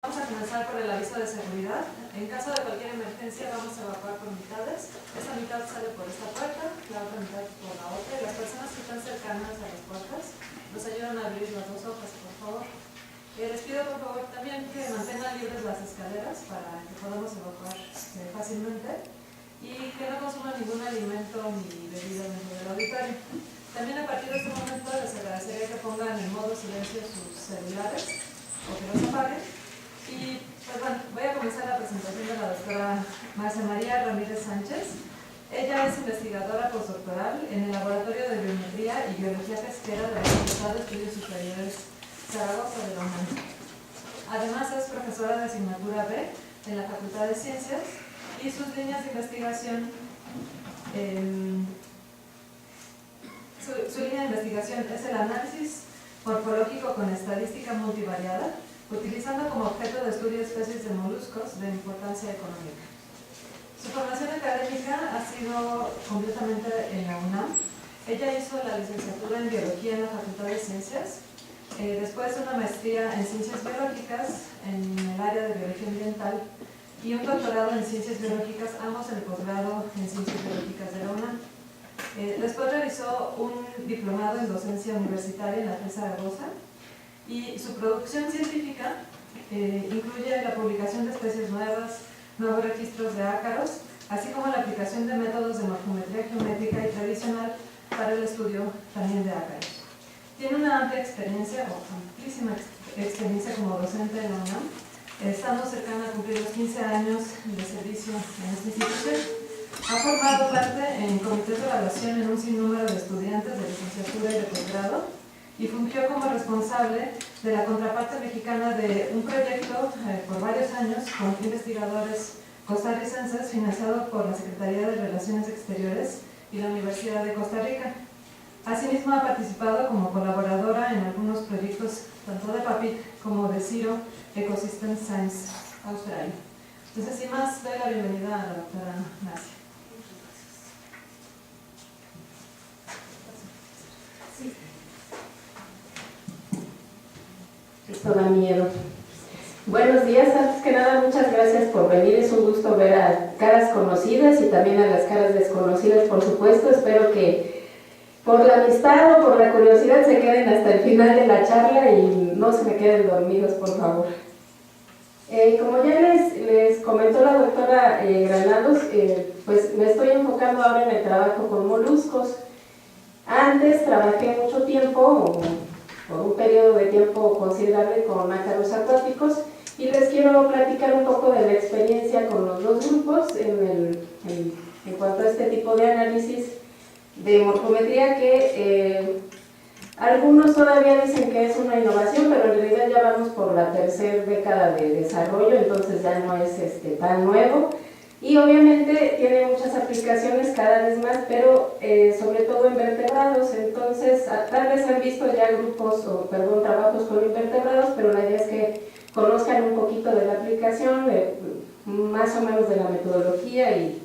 Vamos a comenzar por el aviso de seguridad. En caso de cualquier emergencia vamos a evacuar por mitades. Esta mitad sale por esta puerta, la otra mitad por la otra. Y las personas que están cercanas a las puertas nos ayudan a abrir las dos hojas, por favor. Les pido por favor también que mantengan libres las escaleras para que podamos evacuar fácilmente y que no consuman ningún alimento ni bebida dentro del auditorio. También a partir de este momento les agradecería que pongan en modo silencio sus celulares o que los apaguen. Y pues bueno, voy a comenzar la presentación de la doctora Marcia María Ramírez Sánchez. Ella es investigadora postdoctoral en el Laboratorio de Biometría y Biología Pesquera de la Facultad de Estudios Superiores Zaragoza de la UNAM. Además es profesora de asignatura B en la Facultad de Ciencias y sus líneas de investigación su línea de investigación es el análisis morfológico con estadística multivariada, utilizando como objeto de estudio especies de moluscos de importancia económica. Su formación académica ha sido completamente en la UNAM. Ella hizo la licenciatura en Biología en la Facultad de Ciencias, después una maestría en Ciencias Biológicas en el área de Biología Ambiental y un doctorado en Ciencias Biológicas, ambos en el posgrado en Ciencias Biológicas de la UNAM. Después realizó un diplomado en docencia universitaria en la FES Zaragoza y su producción científica incluye la publicación de especies nuevas, nuevos registros de ácaros, así como la aplicación de métodos de morfometría geométrica y tradicional para el estudio también de ácaros. Tiene una amplia experiencia, o amplísima experiencia como docente en la UNAM, estando cercana a cumplir los 15 años de servicio en esta institución. Ha formado parte en comités de evaluación en un sinnúmero de estudiantes de licenciatura y de posgrado y fungió como responsable de la contraparte mexicana de un proyecto por varios años con investigadores costarricenses financiado por la Secretaría de Relaciones Exteriores y la Universidad de Costa Rica. Asimismo ha participado como colaboradora en algunos proyectos tanto de PAPIC como de CIRO Ecosystem Science Australia. Entonces, sin más, doy la bienvenida a la doctora Marcia. Esto da miedo. Buenos días, antes que nada muchas gracias por venir, es un gusto ver a caras conocidas y también a las caras desconocidas, por supuesto. Espero que por la amistad o por la curiosidad se queden hasta el final de la charla y no se me queden dormidos, por favor. Como ya les comentó la doctora Granados, pues me estoy enfocando ahora en el trabajo con moluscos. Antes trabajé mucho tiempo, por un periodo de tiempo considerable, con ácaros acuáticos y les quiero platicar un poco de la experiencia con los dos grupos en cuanto a este tipo de análisis de morfometría que algunos todavía dicen que es una innovación, pero en realidad ya vamos por la tercera década de desarrollo, entonces ya no es tan nuevo. Y obviamente tiene muchas aplicaciones cada vez más, pero sobre todo en vertebrados. Entonces tal vez han visto ya trabajos con invertebrados, pero la idea es que conozcan un poquito de la aplicación, más o menos de la metodología y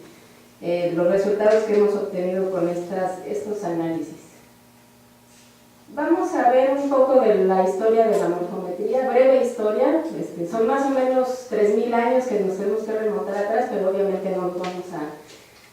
los resultados que hemos obtenido con estos análisis. Vamos a ver un poco de la historia de la morfometría, breve historia. Son más o menos 3.000 años que nos tenemos que remontar atrás, pero obviamente no nos vamos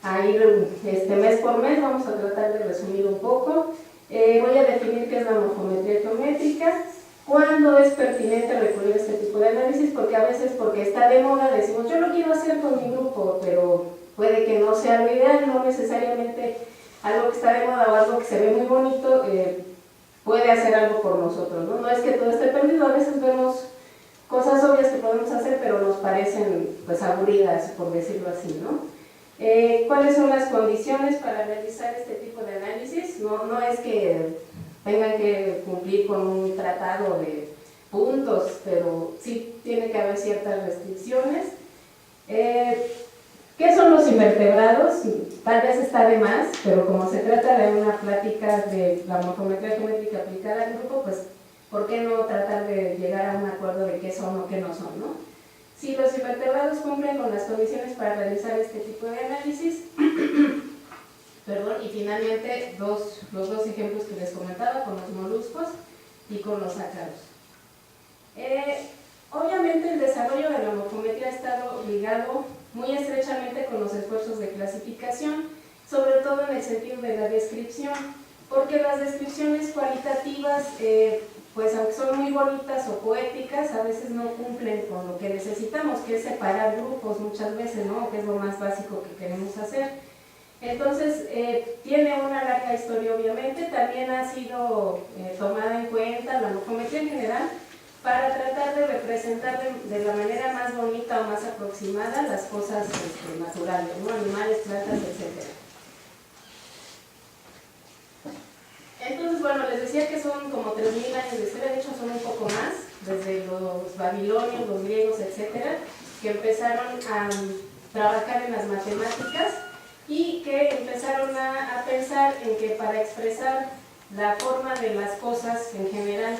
a ir mes por mes, vamos a tratar de resumir un poco. Voy a definir qué es la morfometría geométrica, cuándo es pertinente recurrir a este tipo de análisis, porque a veces porque está de moda decimos yo lo quiero hacer con mi grupo, pero puede que no sea lo ideal, no necesariamente algo que está de moda o algo que se ve muy bonito puede hacer algo por nosotros, ¿no? No es que todo esté perdido, a veces vemos cosas obvias que podemos hacer, pero nos parecen pues aburridas, por decirlo así, ¿no? ¿Cuáles son las condiciones para realizar este tipo de análisis? No es que tengan que cumplir con un tratado de puntos, pero sí tiene que haber ciertas restricciones. ¿Qué son los invertebrados? Tal vez está de más, pero como se trata de una plática de la morfometría geométrica aplicada al grupo, pues ¿por qué no tratar de llegar a un acuerdo de qué son o qué no son, ¿no? Si los invertebrados cumplen con las condiciones para realizar este tipo de análisis, y finalmente los dos ejemplos que les comentaba, con los moluscos y con los ácaros. Obviamente el desarrollo ligado muy estrechamente con los esfuerzos de clasificación, sobre todo en el sentido de la descripción, porque las descripciones cualitativas, pues aunque son muy bonitas o poéticas, a veces no cumplen con lo que necesitamos, que es separar grupos muchas veces, ¿no? Que es lo más básico que queremos hacer. Entonces, tiene una larga historia obviamente, también ha sido tomada en cuenta la morfometría en general, para tratar de representar de la manera más bonita o más aproximada las cosas naturales, ¿no? Animales, plantas, etc. Entonces, bueno, les decía que son como 3.000 años de historia, de hecho son un poco más, desde los babilonios, los griegos, etcétera, que empezaron a trabajar en las matemáticas y que empezaron a pensar en que para expresar la forma de las cosas en general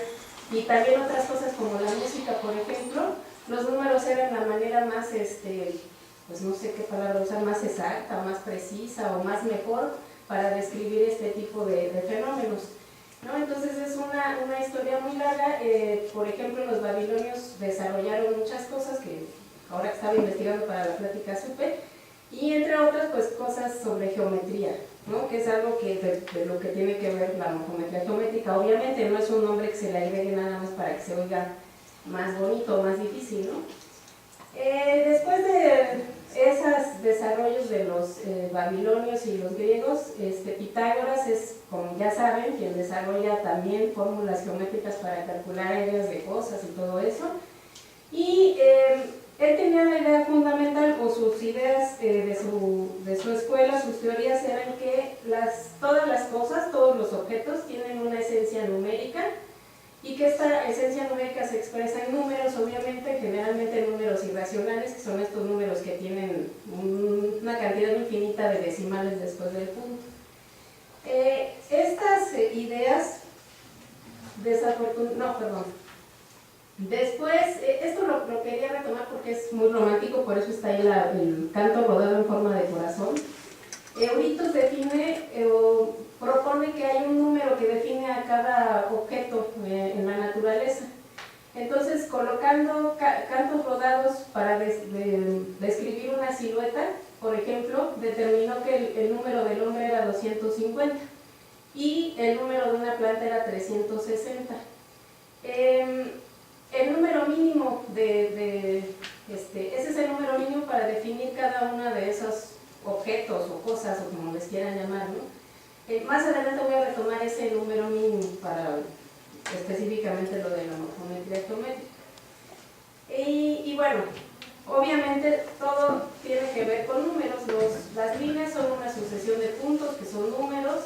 y también otras cosas como la música, por ejemplo, los números eran la manera más, pues no sé qué palabra usar, más exacta, más precisa o más mejor para describir este tipo de fenómenos, ¿no? Entonces es una historia muy larga. Por ejemplo, los babilonios desarrollaron muchas cosas que ahora que estaba investigando para la plática supe, y entre otras pues cosas sobre geometría, ¿no? Que es algo que de lo que tiene que ver la morfometría geométrica. Obviamente no es un nombre que se le agregue nada más para que se oiga más bonito o más difícil, ¿no? Después de esos desarrollos de los babilonios y los griegos, Pitágoras es, como ya saben, quien desarrolla también fórmulas geométricas para calcular áreas de cosas y todo eso. Y él tenía la idea fundamental, o sus ideas de su escuela, sus teorías eran que todas las cosas, todos los objetos tienen una esencia numérica, y que esta esencia numérica se expresa en números, obviamente, generalmente números irracionales, que son estos números que tienen una cantidad infinita de decimales después del punto. Estas ideas, después, esto lo quería retomar porque es muy romántico, por eso está ahí el canto rodado en forma de corazón. Euritos define o propone que hay un número que define a cada objeto en la naturaleza. Entonces, colocando cantos rodados para describir una silueta, por ejemplo, determinó que el número del hombre era 250 y el número de una planta era 360. El número mínimo ese es el número mínimo para definir cada una de esos objetos o cosas, o como les quieran llamar, ¿no? Más adelante voy a retomar ese número mínimo para específicamente lo de la morfometría geométrica. Y bueno, obviamente todo tiene que ver con números. Las líneas son una sucesión de puntos, que son números.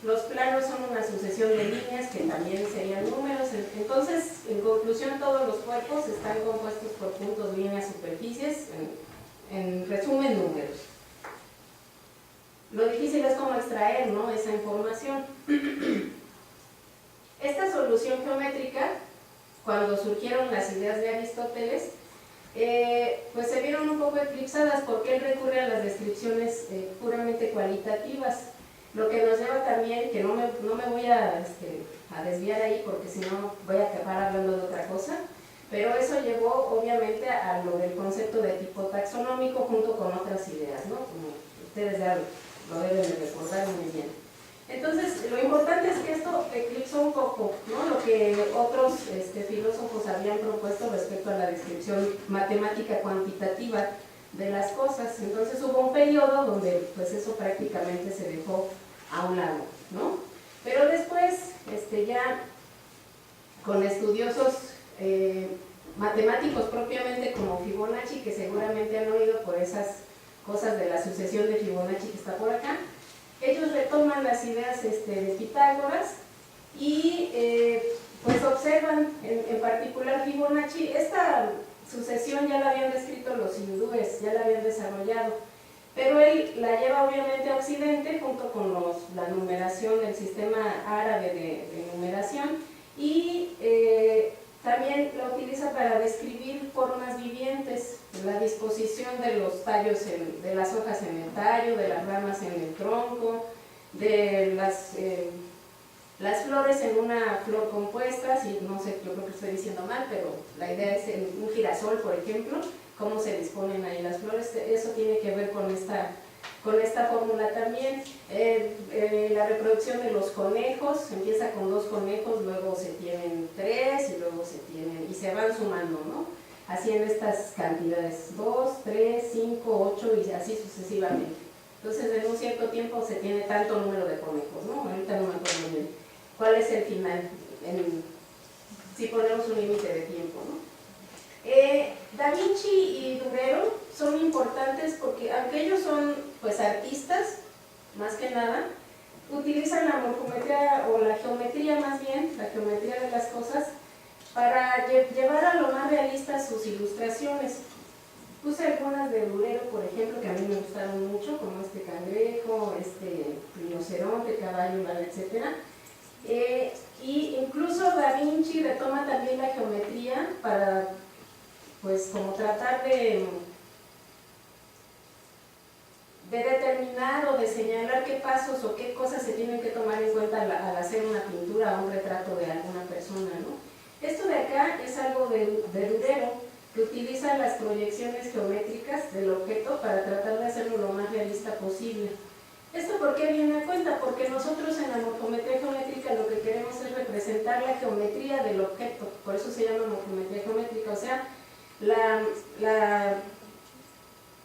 Los planos son una sucesión de líneas, que también serían números. Entonces, en conclusión, todos los cuerpos están compuestos por puntos, líneas, superficies, en resumen, números. Lo difícil es cómo extraer, ¿no?, esa información. Esta solución geométrica, cuando surgieron las ideas de Aristóteles, pues se vieron un poco eclipsadas porque él recurre a las descripciones puramente cualitativas, lo que nos lleva también, que no me voy a desviar ahí porque si no voy a acabar hablando de otra cosa, pero eso llevó obviamente a lo del concepto de tipo taxonómico junto con otras ideas, ¿no? Como ustedes ya lo deben de recordar muy bien. Entonces, lo importante es que esto eclipsó un poco, ¿no?, lo que otros filósofos habían propuesto respecto a la descripción matemática cuantitativa de las cosas. Entonces hubo un periodo donde pues eso prácticamente se dejó a un lado, ¿no? Pero después, ya con estudiosos matemáticos propiamente como Fibonacci, que seguramente han oído por esas cosas de la sucesión de Fibonacci que está por acá, ellos retoman las ideas de Pitágoras y pues observan en particular Fibonacci. Esta sucesión ya la habían descrito los hindúes, ya la habían desarrollado, pero él la lleva obviamente a Occidente junto con la numeración, el sistema árabe de numeración, y también la utiliza para describir formas vivientes, la disposición de los tallos, de las hojas en el tallo, de las ramas en el tronco, de las flores en una flor compuesta, si no sé, yo creo que estoy diciendo mal, pero la idea es en un girasol, por ejemplo, cómo se disponen ahí las flores. Eso tiene que ver con esta fórmula también. La reproducción de los conejos, empieza con 2 conejos, luego se tienen 3 y luego y se van sumando, ¿no? Así en estas cantidades, 2, 3, 5, 8 y así sucesivamente. Entonces en un cierto tiempo se tiene tanto número de conejos, ¿no? Ahorita no me acuerdo bien cuál es el final, si ponemos un límite de tiempo, ¿no? Da Vinci y Durero son importantes porque aunque ellos son pues artistas, más que nada, utilizan la morfometría o la geometría más bien, la geometría de las cosas, para llevar a lo más realista sus ilustraciones. Puse algunas de Durero, por ejemplo, que a mí me gustaron mucho, como este cangrejo, este rinoceronte, caballo, etc. Y incluso Da Vinci retoma también la geometría para, pues, como tratar de determinar o de señalar qué pasos o qué cosas se tienen que tomar en cuenta al hacer una pintura o un retrato de alguna persona, ¿no? Esto de acá es algo de Durero, que utiliza las proyecciones geométricas del objeto para tratar de hacerlo lo más realista posible. ¿Esto por qué viene a cuenta? Porque nosotros en la morfometría geométrica lo que queremos es representar la geometría del objeto, por eso se llama morfometría geométrica, o sea, la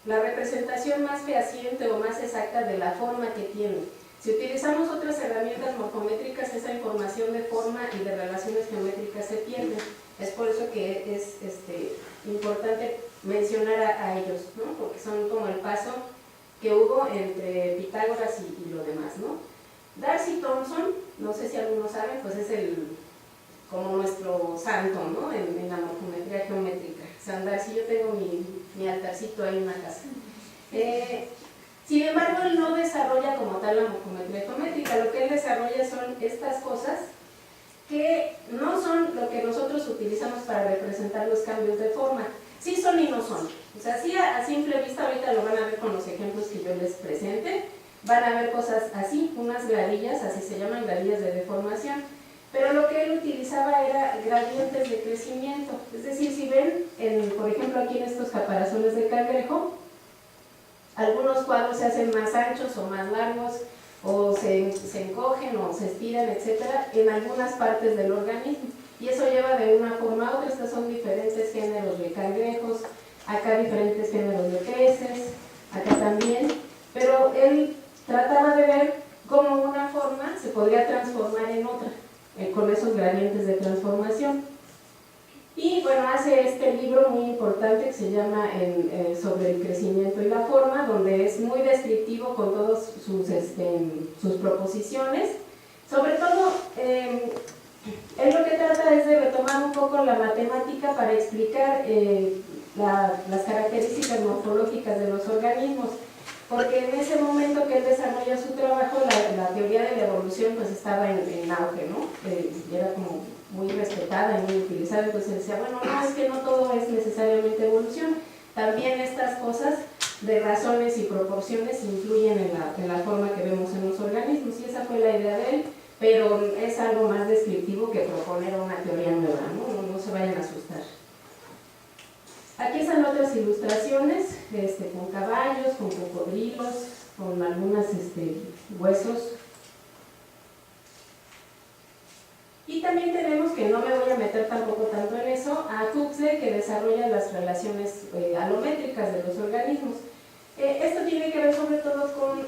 representación más fehaciente o más exacta de la forma que tiene. Si utilizamos otras herramientas morfométricas, esa información de forma y de relaciones geométricas se pierde. Es por eso que es importante mencionar a ellos, ¿no? Porque son como el paso que hubo entre Pitágoras y lo demás, ¿no? Darcy Thompson, no sé si algunos saben, pues es como nuestro santo, ¿no? En la morfometría geométrica. San Darcy, yo tengo mi altarcito ahí en la casa. Sin embargo, él no desarrolla como tal la morfometría geométrica, lo que él desarrolla son estas cosas que no son lo que nosotros utilizamos para representar los cambios de forma. Sí son y no son. O sea, sí a simple vista, ahorita lo van a ver con los ejemplos que yo les presente, van a ver cosas así, unas gradillas, así se llaman, gradillas de deformación. Pero lo que él utilizaba era gradientes de crecimiento. Es decir, si ven, por ejemplo, aquí en estos caparazones del cangrejo, algunos cuadros se hacen más anchos o más largos, o se encogen o se estiran, etcétera, en algunas partes del organismo. Y eso lleva de una forma a otra. Estos son diferentes géneros de cangrejos, acá diferentes géneros de peces, acá también. Pero él trataba de ver cómo una forma se podría transformar en otra, con esos gradientes de transformación. Y bueno, hace este libro muy importante que se llama Sobre el crecimiento y la forma, donde es muy descriptivo con todas sus proposiciones. Sobre todo, él lo que trata es de retomar un poco la matemática para explicar las características morfológicas de los organismos, porque en ese momento que él desarrolla su trabajo, la teoría de la evolución pues estaba en auge, ¿no? Y era como muy respetada y muy utilizada. Entonces decía, bueno, no, es que no todo es necesariamente evolución, también estas cosas de razones y proporciones influyen en la forma que vemos en los organismos, y esa fue la idea de él, pero es algo más descriptivo que proponer una teoría nueva, ¿no? No se vayan a asustar. Aquí están otras ilustraciones, con caballos, con cocodrilos, con algunos huesos. Y también tenemos, que no me voy a meter tampoco tanto en eso, a Huxley, que desarrolla las relaciones alométricas de los organismos. Esto tiene que ver sobre todo con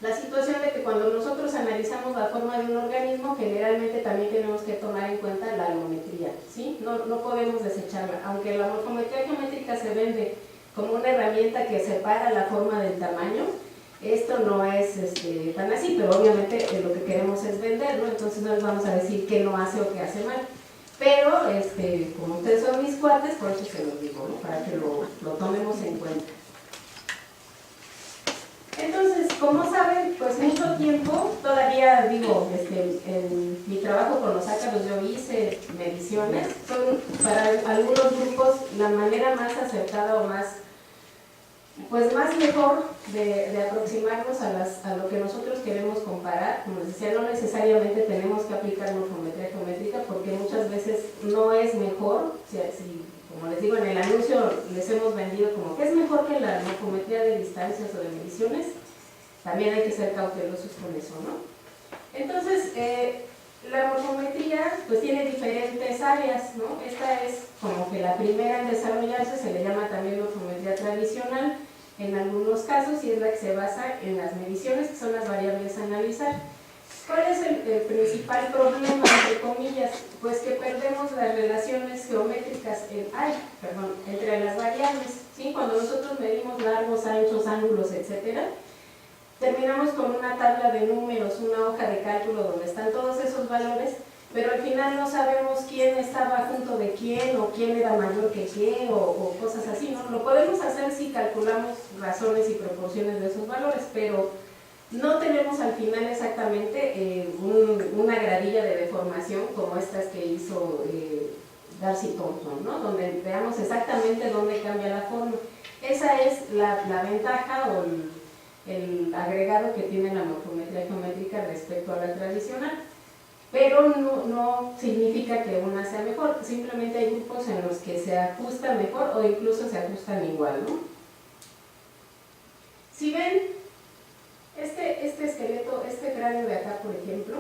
la situación de que cuando nosotros analizamos la forma de un organismo, generalmente también tenemos que tomar en cuenta la alometría, ¿sí? No podemos desecharla, aunque la morfometría geométrica se vende como una herramienta que separa la forma del tamaño. Esto no es tan así, pero obviamente lo que queremos es venderlo, entonces no les vamos a decir qué no hace o qué hace mal. Pero, como ustedes son mis cuates, por eso se los digo, ¿no? Para que lo tomemos en cuenta. Entonces, como saben, pues mucho tiempo, todavía digo, en mi trabajo con los ácaros yo hice mediciones, son para algunos grupos la manera más acertada o más mejor de aproximarnos a lo que nosotros queremos comparar. Como les decía, no necesariamente tenemos que aplicar morfometría geométrica, porque muchas veces no es mejor, como como les digo, en el anuncio les hemos vendido como que es mejor que la morfometría de distancias o de mediciones. También hay que ser cautelosos con eso, ¿no? Entonces, la morfometría pues tiene diferentes áreas, ¿no? Esta es como que la primera en desarrollarse, se le llama también morfometría tradicional en algunos casos, y es la que se basa en las mediciones, que son las variables a analizar. ¿Cuál es el principal problema, entre comillas? Pues que perdemos las relaciones geométricas entre las variables, ¿sí? Cuando nosotros medimos largos, anchos, ángulos, etcétera, terminamos con una tabla de números, una hoja de cálculo donde están todos esos valores, pero al final no sabemos quién estaba junto de quién, o quién era mayor que quién, o cosas así, ¿no? Lo podemos hacer si calculamos razones y proporciones de esos valores, pero no tenemos al final exactamente una gradilla de deformación como estas que hizo Darcy Thompson, ¿no? Donde veamos exactamente dónde cambia la forma. Esa es la ventaja o el agregado que tiene la morfometría geométrica respecto a la tradicional, pero no significa que una sea mejor, simplemente hay grupos en los que se ajustan mejor o incluso se ajustan igual, ¿no? Si ven este esqueleto, este cráneo de acá, por ejemplo,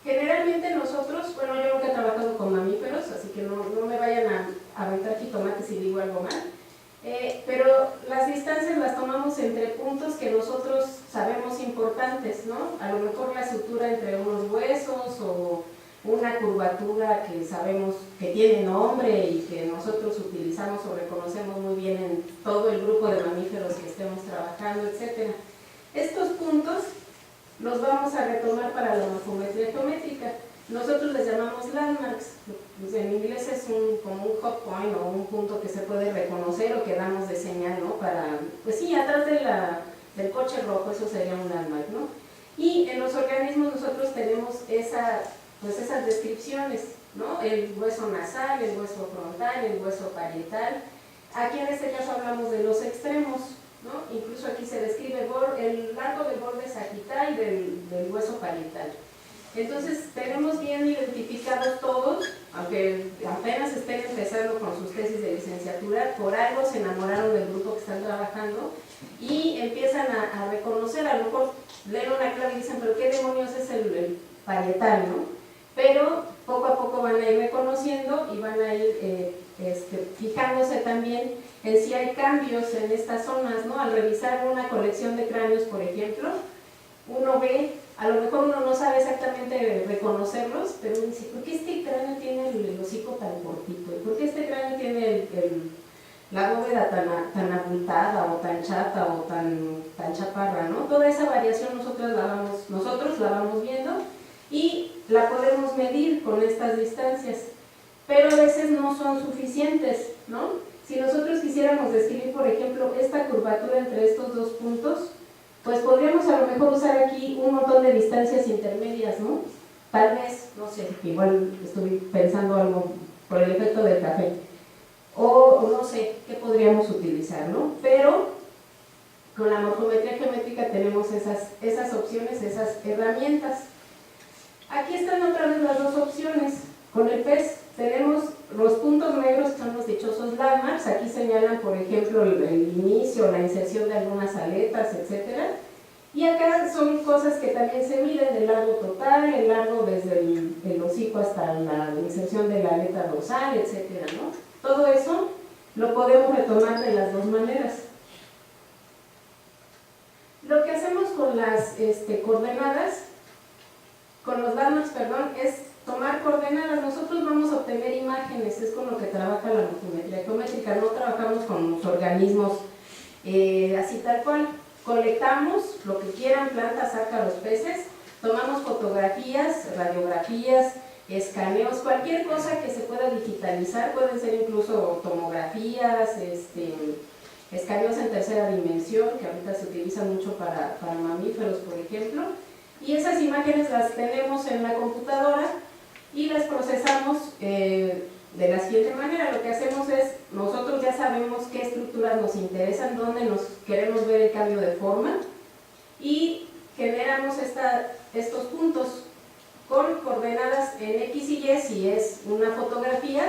generalmente nosotros, bueno, yo nunca he trabajado con mamíferos, así que no me vayan a aventar jitomates si digo algo mal, pero las distancias las tomamos entre puntos que nosotros sabemos importantes, ¿no? A lo mejor la sutura entre unos huesos o una curvatura que sabemos que tiene nombre y que nosotros utilizamos o reconocemos muy bien en todo el grupo de mamíferos que estemos trabajando, etc. Estos puntos los vamos a retomar para la morfometría geométrica. Nosotros les llamamos landmarks, pues en inglés es como un hot point o un punto que se puede reconocer o que damos de señal, ¿no? Para, pues sí, atrás del coche rojo, eso sería un landmark, ¿no? Y en los organismos nosotros tenemos esas descripciones, ¿no? El hueso nasal, el hueso frontal, el hueso parietal. Aquí en este caso hablamos de los extremos, ¿no? Incluso aquí se describe el largo del borde sagital del hueso parietal. Entonces tenemos bien identificados todos, aunque apenas estén empezando con sus tesis de licenciatura, por algo se enamoraron del grupo que están trabajando y empiezan a reconocer, a lo mejor leen una clave y dicen, pero ¿qué demonios es el parietal, no? Pero poco a poco van a ir reconociendo y van a ir fijándose también en si hay cambios en estas zonas, ¿no? Al revisar una colección de cráneos, por ejemplo, uno ve, a lo mejor uno no sabe exactamente reconocerlos, pero uno dice, ¿por qué este cráneo tiene el hocico tan cortito? ¿Por qué este cráneo tiene la bóveda tan abultada o tan chata o tan chaparra, ¿no? Toda esa variación nosotros la vamos viendo y la podemos medir con estas distancias, pero a veces no son suficientes, ¿no? Si nosotros quisiéramos describir, por ejemplo, esta curvatura entre estos dos puntos, pues podríamos a lo mejor usar aquí un montón de distancias intermedias, ¿no? Tal vez, no sé, igual estoy pensando algo por el efecto del café, o no sé qué podríamos utilizar, ¿no? Pero con la morfometría geométrica tenemos esas opciones, esas herramientas. Aquí están otra vez las dos opciones. Con el pez tenemos los puntos negros, que son los dichosos landmarks. Aquí señalan, por ejemplo, el inicio, la inserción de algunas aletas, etc. Y acá son cosas que también se miden, el largo total, el largo desde el hocico hasta la inserción de la aleta dorsal, etc., ¿no? Todo eso lo podemos retomar de las dos maneras. Lo que hacemos con las coordenadas, con los landmarks, es tomar coordenadas. Nosotros vamos a obtener imágenes, es con lo que trabaja la morfometría geométrica, no trabajamos con los organismos así tal cual. Colectamos lo que quieran, plantas, ácaros, peces, tomamos fotografías, radiografías, escaneos, cualquier cosa que se pueda digitalizar, pueden ser incluso tomografías, escaneos en tercera dimensión, que ahorita se utilizan mucho para mamíferos, por ejemplo, y esas imágenes las tenemos en la computadora y las procesamos de la siguiente manera. Lo que hacemos es, nosotros ya sabemos qué estructuras nos interesan, dónde nos queremos ver el cambio de forma, y generamos estos puntos con coordenadas en X y Y si es una fotografía,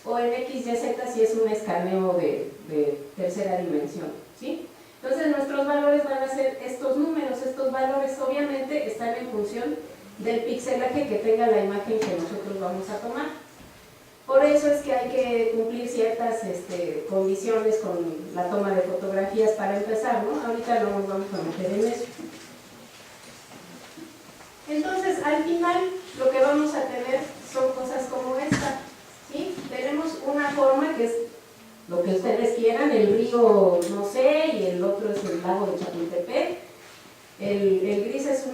o en XYZ si es un escaneo de tercera dimensión, ¿sí? Entonces nuestros valores van a ser estos números, estos valores obviamente están en función del pixelaje que tenga la imagen que nosotros vamos a tomar. Por eso es que hay que cumplir ciertas condiciones con la toma de fotografías para empezar, ¿no? Ahorita no nos vamos a meter en eso. Entonces, al final, lo que vamos a tener son cosas como esta, ¿sí? Tenemos una forma que es lo que ustedes quieran, el río, no sé, y el otro es el lago de Chapultepec. El gris es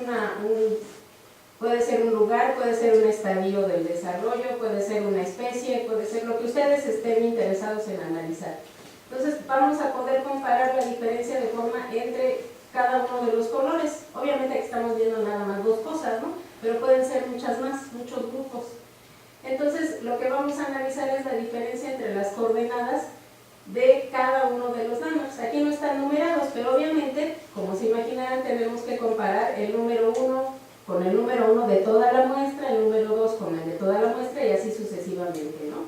puede ser un lugar, puede ser un estadio del desarrollo, puede ser una especie, puede ser lo que ustedes estén interesados en analizar. Entonces, vamos a poder comparar la diferencia de forma entre cada uno de los colores. Obviamente aquí estamos viendo nada más dos cosas, ¿no? Pero pueden ser muchas más, muchos grupos. Entonces, lo que vamos a analizar es la diferencia entre las coordenadas de cada uno de los landmarks. Aquí no están numerados, pero obviamente, como se imaginarán, tenemos que comparar el número 1 con el número 1 de toda la muestra, el número 2 con el de toda la muestra y así sucesivamente, ¿no?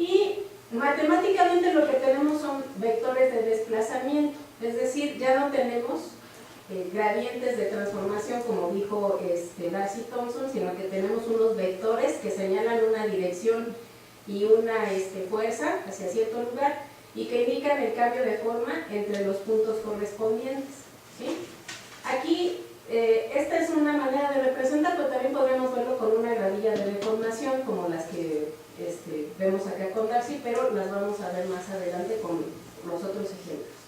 Y matemáticamente lo que tenemos son vectores de desplazamiento, es decir, ya no tenemos gradientes de transformación como dijo Darcy Thompson, sino que tenemos unos vectores que señalan una dirección y una fuerza hacia cierto lugar y que indican el cambio de forma entre los puntos correspondientes, ¿sí? Aquí esta es una manera de representar, pero también podríamos verlo con una gravilla de deformación como las que vemos acá con Darcy, pero las vamos a ver más adelante con los otros ejemplos.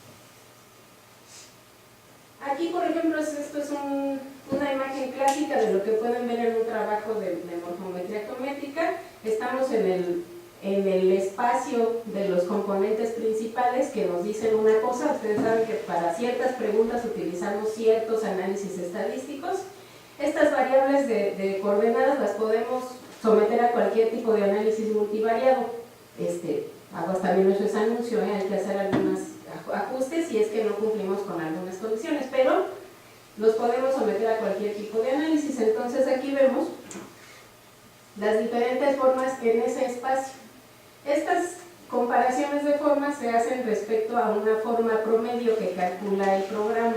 Aquí, por ejemplo, esto es una imagen clásica de lo que pueden ver en un trabajo de morfometría geométrica. Estamos en el espacio de los componentes principales que nos dicen una cosa. Ustedes saben que para ciertas preguntas utilizamos ciertos análisis estadísticos. Estas variables de coordenadas las podemos someter a cualquier tipo de análisis multivariado. Hago también nuestro anuncio, hay que hacer algunos ajustes si es que no cumplimos con algunas condiciones, pero los podemos someter a cualquier tipo de análisis. Entonces aquí vemos las diferentes formas en ese espacio. Estas comparaciones de formas se hacen respecto a una forma promedio que calcula el programa.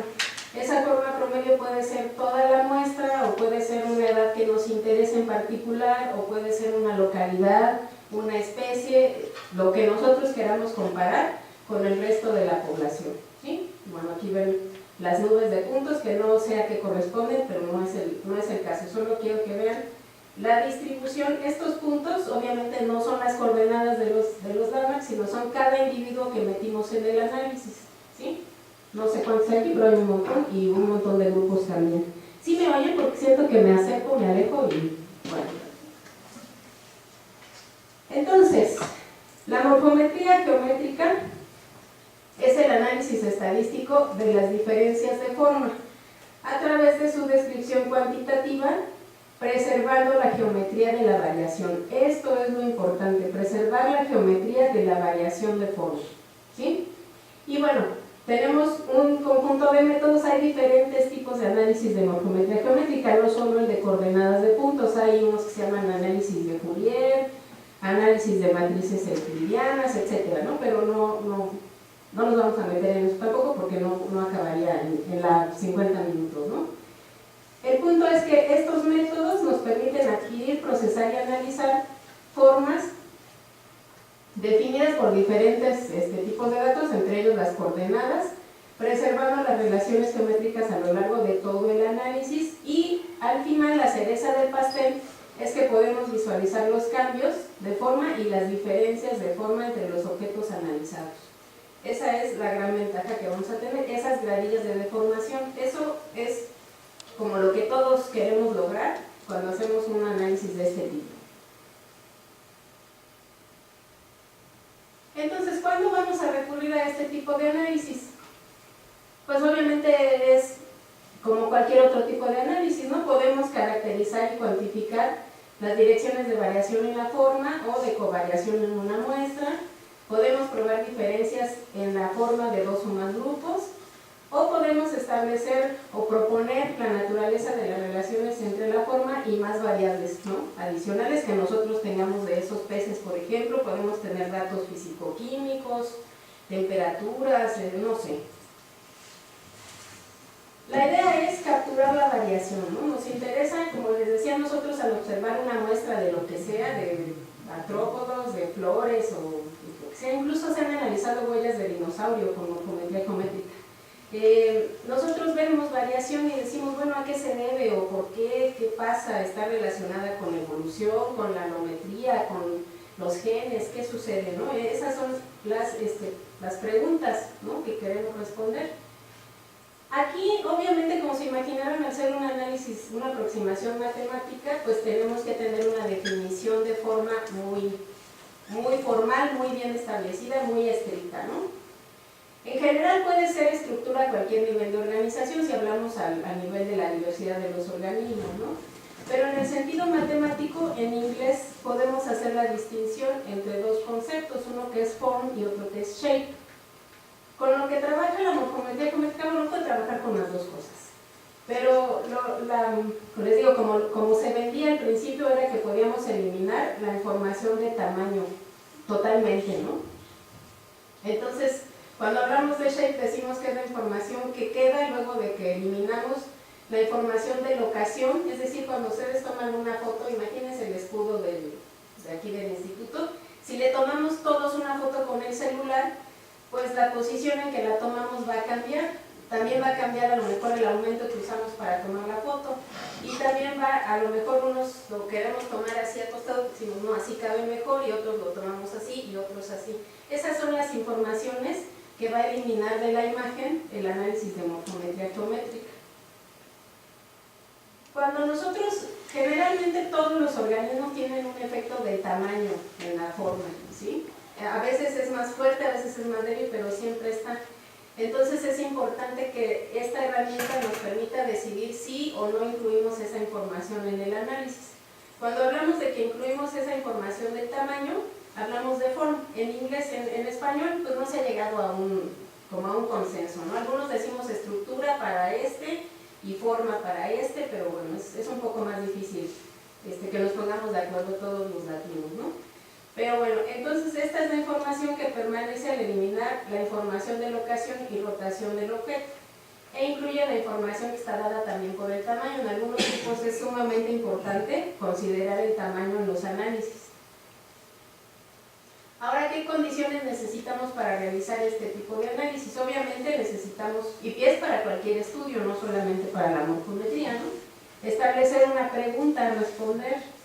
Esa forma promedio puede ser toda la muestra o puede ser una edad que nos interese en particular o puede ser una localidad, una especie, lo que nosotros queramos comparar con el resto de la población, ¿sí? Bueno, aquí ven las nubes de puntos que no sé a qué corresponden, pero no es el caso, solo quiero que vean la distribución. Estos puntos obviamente no son las coordenadas de los landmarks, sino son cada individuo que metimos en el análisis, ¿sí? No sé cuántos hay aquí, pero hay un montón y un montón de grupos también. Sí me oyen porque siento que me acerco, me alejo y bueno. Entonces, la morfometría geométrica es el análisis estadístico de las diferencias de forma a través de su descripción cuantitativa, preservando la geometría de la variación. Esto es lo importante, preservar la geometría de la variación de forma, ¿sí? Y bueno, tenemos un conjunto de métodos. Hay diferentes tipos de análisis de morfometría geométrica, no solo el de coordenadas de puntos, hay unos que se llaman análisis de Fourier, análisis de matrices euclidianas, etcétera, ¿no? Pero no nos vamos a meter en eso tampoco porque no acabaría en las 50 minutos, ¿no? El punto es que estos métodos nos permiten adquirir, procesar y analizar formas definidas por diferentes tipos de datos, entre ellos las coordenadas, preservando las relaciones geométricas a lo largo de todo el análisis y al final la cereza del pastel es que podemos visualizar los cambios de forma y las diferencias de forma entre los objetos analizados. Esa es la gran ventaja que vamos a tener, esas gradillas de deformación. Eso es como lo que todos queremos lograr cuando hacemos un análisis de este tipo. Entonces, ¿cuándo vamos a recurrir a este tipo de análisis? Pues obviamente es como cualquier otro tipo de análisis, ¿no? Podemos caracterizar y cuantificar las direcciones de variación en la forma o de covariación en una muestra. Podemos probar diferencias en la forma de dos o más grupos, O podemos establecer o proponer la naturaleza de las relaciones entre la forma y más variables, ¿no?, adicionales que nosotros tengamos de esos peces. Por ejemplo, podemos tener datos físico-químicos, temperaturas, no sé. La idea es capturar la variación, ¿no? Nos interesa, como les decía, nosotros al observar una muestra de lo que sea, de artrópodos, de flores o lo que sea, incluso se han analizado huellas de dinosaurio con morfometría geométrica. Nosotros vemos variación y decimos, bueno, ¿a qué se debe o por qué? ¿Qué pasa? ¿Está relacionada con la evolución, con la alometría, con los genes? ¿Qué sucede, no? Esas son las preguntas, ¿no?, que queremos responder. Aquí, obviamente, como se imaginaron, al ser un análisis, una aproximación matemática, pues tenemos que tener una definición de forma muy formal, muy bien establecida, muy estricta, ¿no? En general puede ser estructura a cualquier nivel de organización, si hablamos a nivel de la diversidad de los organismos, ¿no? Pero en el sentido matemático, en inglés podemos hacer la distinción entre dos conceptos, uno que es form y otro que es shape. Con lo que trabaja la morfometría geométrica, uno puede trabajar con las dos cosas. Pero, les digo, como se vendía al principio, era que podíamos eliminar la información de tamaño totalmente, ¿no? Entonces, cuando hablamos de shape, decimos que es la información que queda luego de que eliminamos la información de locación, es decir, cuando ustedes toman una foto, imagínense el escudo de aquí del instituto, si le tomamos todos una foto con el celular, pues la posición en que la tomamos va a cambiar. También va a cambiar a lo mejor el aumento que usamos para tomar la foto, y también a lo mejor unos lo queremos tomar así acostado, decimos no, así cabe mejor, y otros lo tomamos así y otros así. Esas son las informaciones que va a eliminar de la imagen el análisis de morfometría geométrica. Cuando nosotros, generalmente todos los organismos tienen un efecto de tamaño en la forma, ¿sí? A veces es más fuerte, a veces es más débil, pero siempre está. Entonces es importante que esta herramienta nos permita decidir si o no incluimos esa información en el análisis. Cuando hablamos de que incluimos esa información del tamaño, hablamos de form. En inglés, en español, pues no se ha llegado a un consenso, ¿no? Algunos decimos estructura para y forma para pero bueno, es un poco más difícil que nos pongamos de acuerdo todos los latinos, ¿no? Pero bueno, entonces esta es la información que permanece al eliminar la información de locación y rotación del objeto, e incluye la información que está dada también por el tamaño. En algunos tipos es sumamente importante considerar el tamaño en los análisis. Ahora, ¿qué condiciones necesitamos para realizar este tipo de análisis? Obviamente necesitamos, y es para cualquier estudio, no solamente para la morfometría, ¿no?, establecer una pregunta a responder.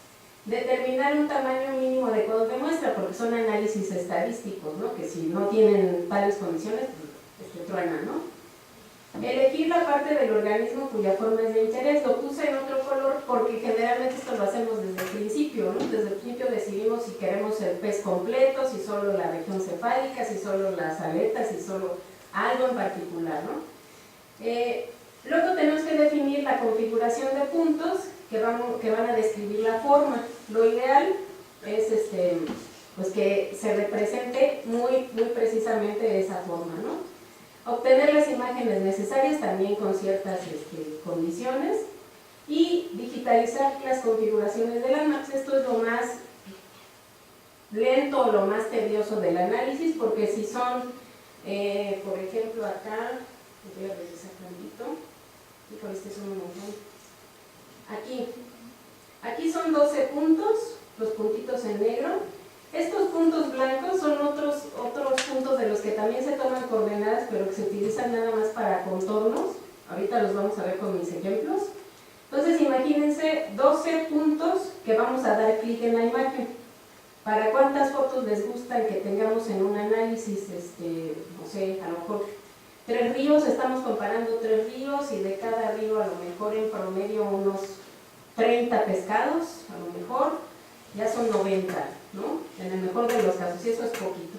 Determinar un tamaño mínimo adecuado de muestra, porque son análisis estadísticos, ¿no?, que si no tienen tales condiciones, pues truenan, ¿no? Elegir la parte del organismo cuya forma es de interés. Lo puse en otro color porque generalmente esto lo hacemos desde el principio, ¿no? Desde el principio decidimos si queremos el pez completo, si solo la región cefálica, si solo las aletas, si solo algo en particular, ¿no? Luego tenemos que definir la configuración de puntos que van a describir la forma. Lo ideal es pues que se represente muy precisamente esa forma, ¿no? Obtener las imágenes necesarias también con ciertas condiciones, y digitalizar las configuraciones de las maps. Esto es lo más lento o lo más tedioso del análisis, porque si son, por ejemplo, acá, voy a regresar tantito, y con este es un montón. Aquí son 12 puntos, los puntitos en negro. Estos puntos blancos son otros puntos de los que también se toman coordenadas, pero que se utilizan nada más para contornos. Ahorita los vamos a ver con mis ejemplos. Entonces imagínense 12 puntos que vamos a dar clic en la imagen. ¿Para cuántas fotos les gustan que tengamos en un análisis? No sé, a lo mejor 3 ríos, estamos comparando 3 ríos, y de cada río a lo mejor en promedio unos 30 pescados, a lo mejor ya son 90, ¿no? En el mejor de los casos, y eso es poquito.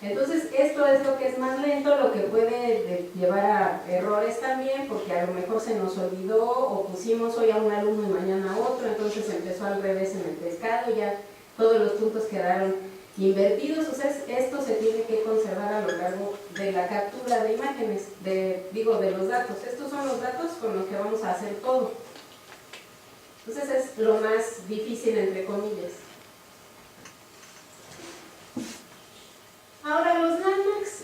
Entonces esto es lo que es más lento, lo que puede llevar a errores también, porque a lo mejor se nos olvidó o pusimos hoy a un alumno y mañana a otro, entonces empezó al revés en el pescado, ya todos los puntos quedaron invertidos. O sea, esto se tiene que conservar a lo largo de la captura de imágenes, de los datos. Estos son los datos con los que vamos a hacer todo. Entonces es lo más difícil, entre comillas. Ahora los landmarks,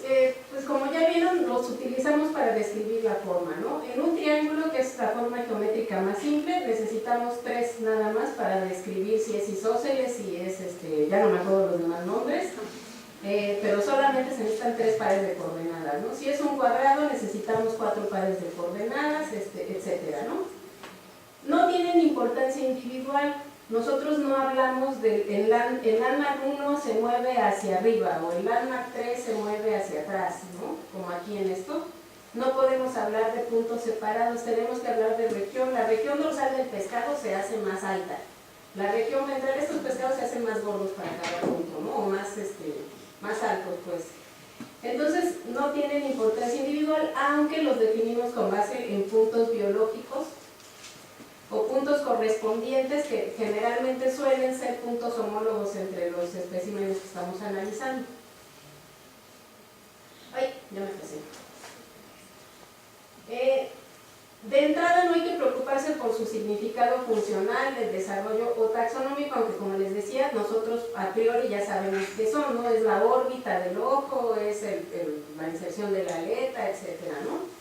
pues como ya vieron, los utilizamos para describir la forma, ¿no? En un triángulo, que es la forma geométrica más simple, necesitamos 3 nada más para describir si es isósceles, si es, ya no me acuerdo los demás nombres, pero solamente se necesitan 3 pares de coordenadas, ¿no? Si es un cuadrado, necesitamos 4 pares de coordenadas, etcétera, ¿no? No tienen importancia individual. Nosotros no hablamos el landmark 1 se mueve hacia arriba o el landmark 3 se mueve hacia atrás, ¿no? Como aquí en esto. No podemos hablar de puntos separados, tenemos que hablar de región. La región dorsal del pescado se hace más alta. La región ventral, estos pescados se hacen más gordos para cada punto, ¿no? O más altos, pues. Entonces, no tienen importancia individual, aunque los definimos con base en puntos biológicos o puntos correspondientes que generalmente suelen ser puntos homólogos entre los especímenes que estamos analizando. Ay, ya me pasé. De entrada no hay que preocuparse por su significado funcional, del desarrollo o taxonómico, aunque como les decía, nosotros a priori ya sabemos qué son, ¿no? Es la órbita del ojo, es la inserción de la aleta, etcétera, ¿no?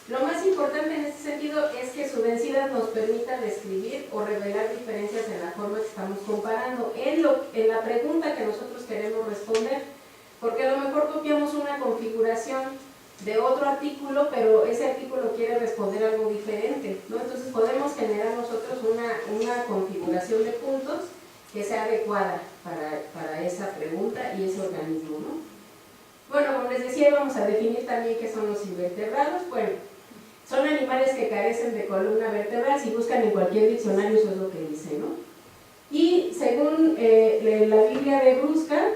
Lo más importante en este sentido es que su densidad nos permita describir o revelar diferencias en la forma que estamos comparando, en la pregunta que nosotros queremos responder, porque a lo mejor copiamos una configuración de otro artículo, pero ese artículo quiere responder algo diferente, ¿no? Entonces podemos generar nosotros una configuración de puntos que sea adecuada para esa pregunta y ese organismo, ¿no? Bueno, como les decía, vamos a definir también qué son los invertebrados. Bueno, son animales que carecen de columna vertebral. Si buscan en cualquier diccionario, eso es lo que dice, ¿no? Y según la Biblia de Brusca,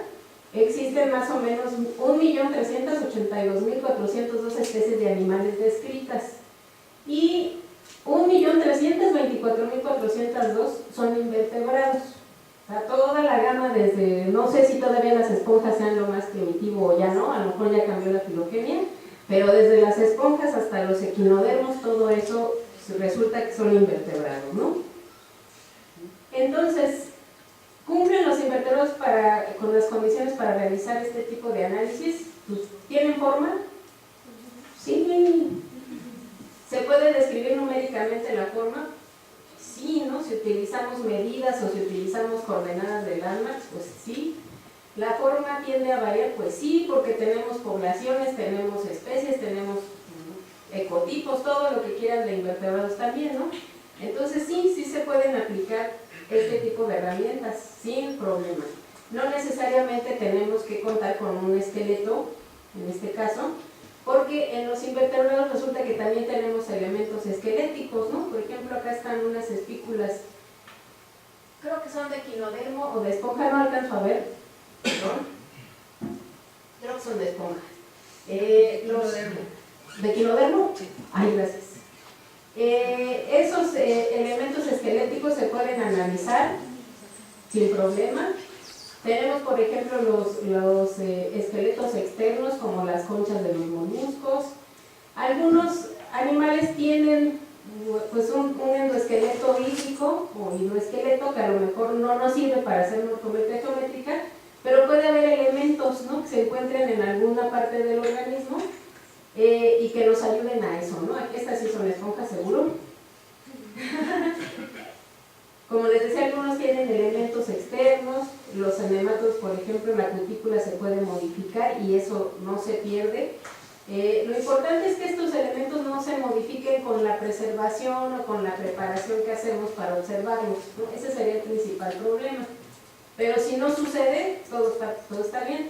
existen más o menos 1.382.402 especies de animales descritas y 1.324.402 son invertebrados. O sea, toda la gama desde, no sé si todavía las esponjas sean lo más primitivo o ya no, a lo mejor ya cambió la filogenia, pero desde las esponjas hasta los equinodermos, todo eso resulta que son invertebrados, ¿no? Entonces, ¿cumplen los invertebrados con las condiciones para realizar este tipo de análisis? Pues, ¿tienen forma? Sí. ¿Se puede describir numéricamente la forma? Sí, ¿no? Si utilizamos medidas o si utilizamos coordenadas de landmarks, pues sí. ¿La forma tiende a variar? Pues sí, porque tenemos poblaciones, tenemos especies, tenemos ecotipos, todo lo que quieran de invertebrados también, ¿no? Entonces sí se pueden aplicar este tipo de herramientas sin problema. No necesariamente tenemos que contar con un esqueleto, en este caso, porque en los invertebrados resulta que también tenemos elementos esqueléticos, ¿no? Por ejemplo, acá están unas espículas, creo que son de equinodermo o de esponja, no alcanzo a ver, ¿no? Creo que son de esponja. ¿De equinodermo? Sí. Ay, gracias. Esos elementos esqueléticos se pueden analizar sin problema. Tenemos, por ejemplo, los esqueletos externos, como las conchas de los moluscos. Algunos animales tienen pues un endoesqueleto hídrico o hidroesqueleto que a lo mejor no nos sirve para hacer morfometría geométrica, pero puede haber elementos, ¿no?, que se encuentren en alguna parte del organismo y que nos ayuden a eso, ¿no? Estas sí son esponjas, seguro. Como les decía, algunos tienen elementos externos, los anématos, por ejemplo, la cutícula se puede modificar y eso no se pierde. Lo importante es que estos elementos no se modifiquen con la preservación o con la preparación que hacemos para observarlos, ¿no? Ese sería el principal problema. Pero si no sucede, todo está bien.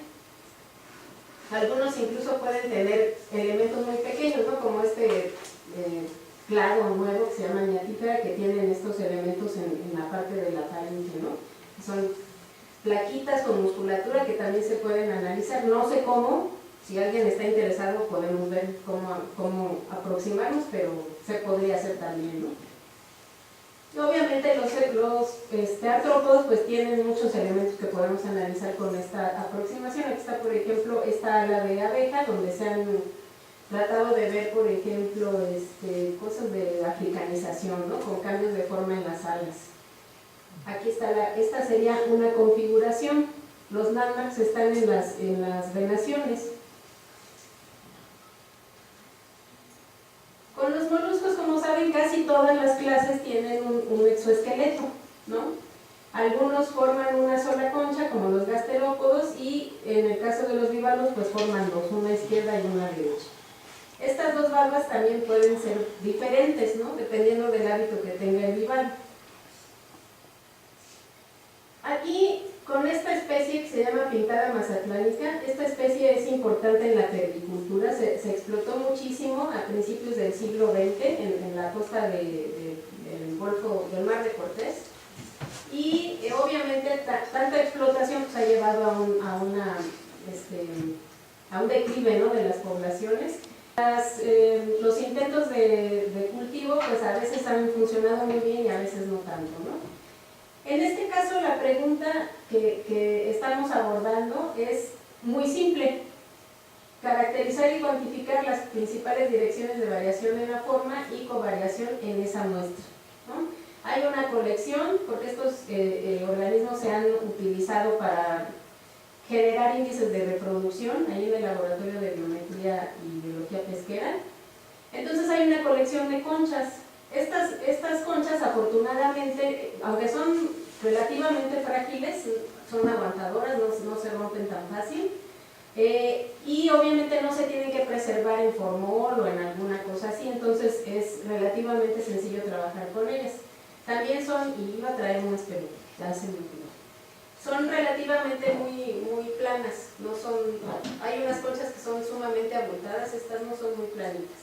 Algunos incluso pueden tener elementos muy pequeños, ¿no?, como este clado nuevo que se llama ñatífera, que tienen estos elementos en la parte de la faringe, ¿no? Son plaquitas con musculatura que también se pueden analizar. No sé cómo, si alguien está interesado podemos ver cómo aproximarnos, pero se podría hacer también, ¿no? Obviamente los artrópodos pues tienen muchos elementos que podemos analizar con esta aproximación. Aquí está, por ejemplo, esta ala de abeja, donde se han tratado de ver, por ejemplo, cosas de africanización, ¿no? Con cambios de forma en las alas. Aquí está, esta sería una configuración. Los landmarks están en las venaciones. Con los moluscos, como saben, casi todas las clases tienen un exoesqueleto, ¿no? Algunos forman una sola concha, como los gasterópodos, y en el caso de los bivalvos, pues forman dos, una izquierda y una derecha. Estas dos valvas también pueden ser diferentes, ¿no? Dependiendo del hábito que tenga el bivalvo. Aquí, con esta especie que se llama pintada mazatlánica, esta especie es importante en la terricultura, se explotó muchísimo a principios del siglo XX en la costa del Golfo del Mar de Cortés, y obviamente tanta explotación pues, ha llevado a un declive, ¿no? De las poblaciones. Los intentos de cultivo pues a veces han funcionado muy bien y a veces no tanto, ¿no? En este caso la pregunta que estamos abordando es muy simple: caracterizar y cuantificar las principales direcciones de variación en la forma y covariación en esa muestra, ¿no? Hay una colección, porque estos organismos se han utilizado para generar índices de reproducción ahí en el laboratorio de biometría y biología pesquera. Entonces hay una colección de conchas. Estas conchas, afortunadamente, aunque son relativamente frágiles, son aguantadoras, no se rompen tan fácil, y obviamente no se tienen que preservar en formol o en alguna cosa así, entonces es relativamente sencillo trabajar con ellas. También son, y iba a traer unas, pero ya se me olvidó, son relativamente muy planas, no son, hay unas conchas que son sumamente abultadas, estas no son muy planitas.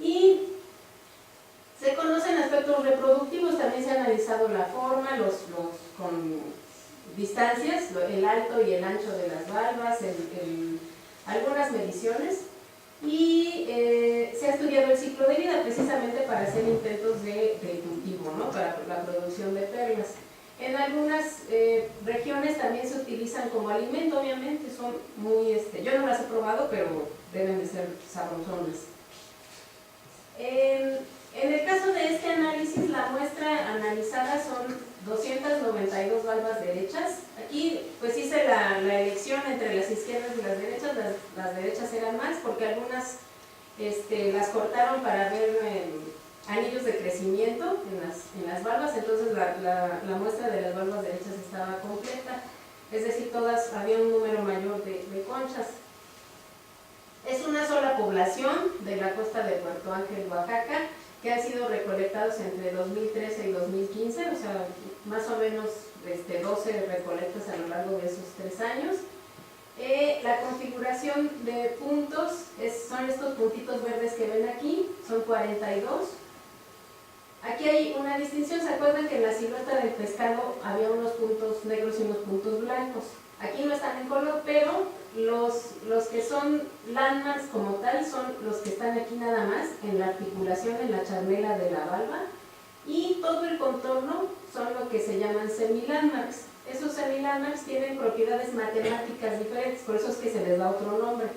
Y se conocen aspectos reproductivos, también se ha analizado la forma, con distancias, el alto y el ancho de las valvas, algunas mediciones, y se ha estudiado el ciclo de vida precisamente para hacer intentos de cultivo, ¿no? Para la producción de perlas. En algunas regiones también se utilizan como alimento, obviamente, son muy, yo no las he probado, pero deben de ser sabrosonas. En el caso de este análisis, la muestra analizada son 292 valvas derechas. Aquí pues hice la elección entre las izquierdas y las derechas. Las derechas eran más porque algunas las cortaron para ver anillos de crecimiento en las valvas, entonces la muestra de las valvas derechas estaba completa, es decir, todas había un número mayor de conchas. Es una sola población de la costa de Puerto Ángel, Oaxaca, que han sido recolectados entre 2013 y 2015, o sea, más o menos 12 recolectas a lo largo de esos 3 años. La configuración de puntos son estos puntitos verdes que ven aquí, son 42. Aquí hay una distinción, ¿se acuerdan que en la silueta del pescado había unos puntos negros y unos puntos blancos? Aquí no están en color, pero los que son landmarks como tal son los que están aquí nada más, en la articulación, en la charnela de la valva, y todo el contorno son lo que se llaman semilandmarks. Esos semilandmarks tienen propiedades matemáticas diferentes, por eso es que se les da otro nombre.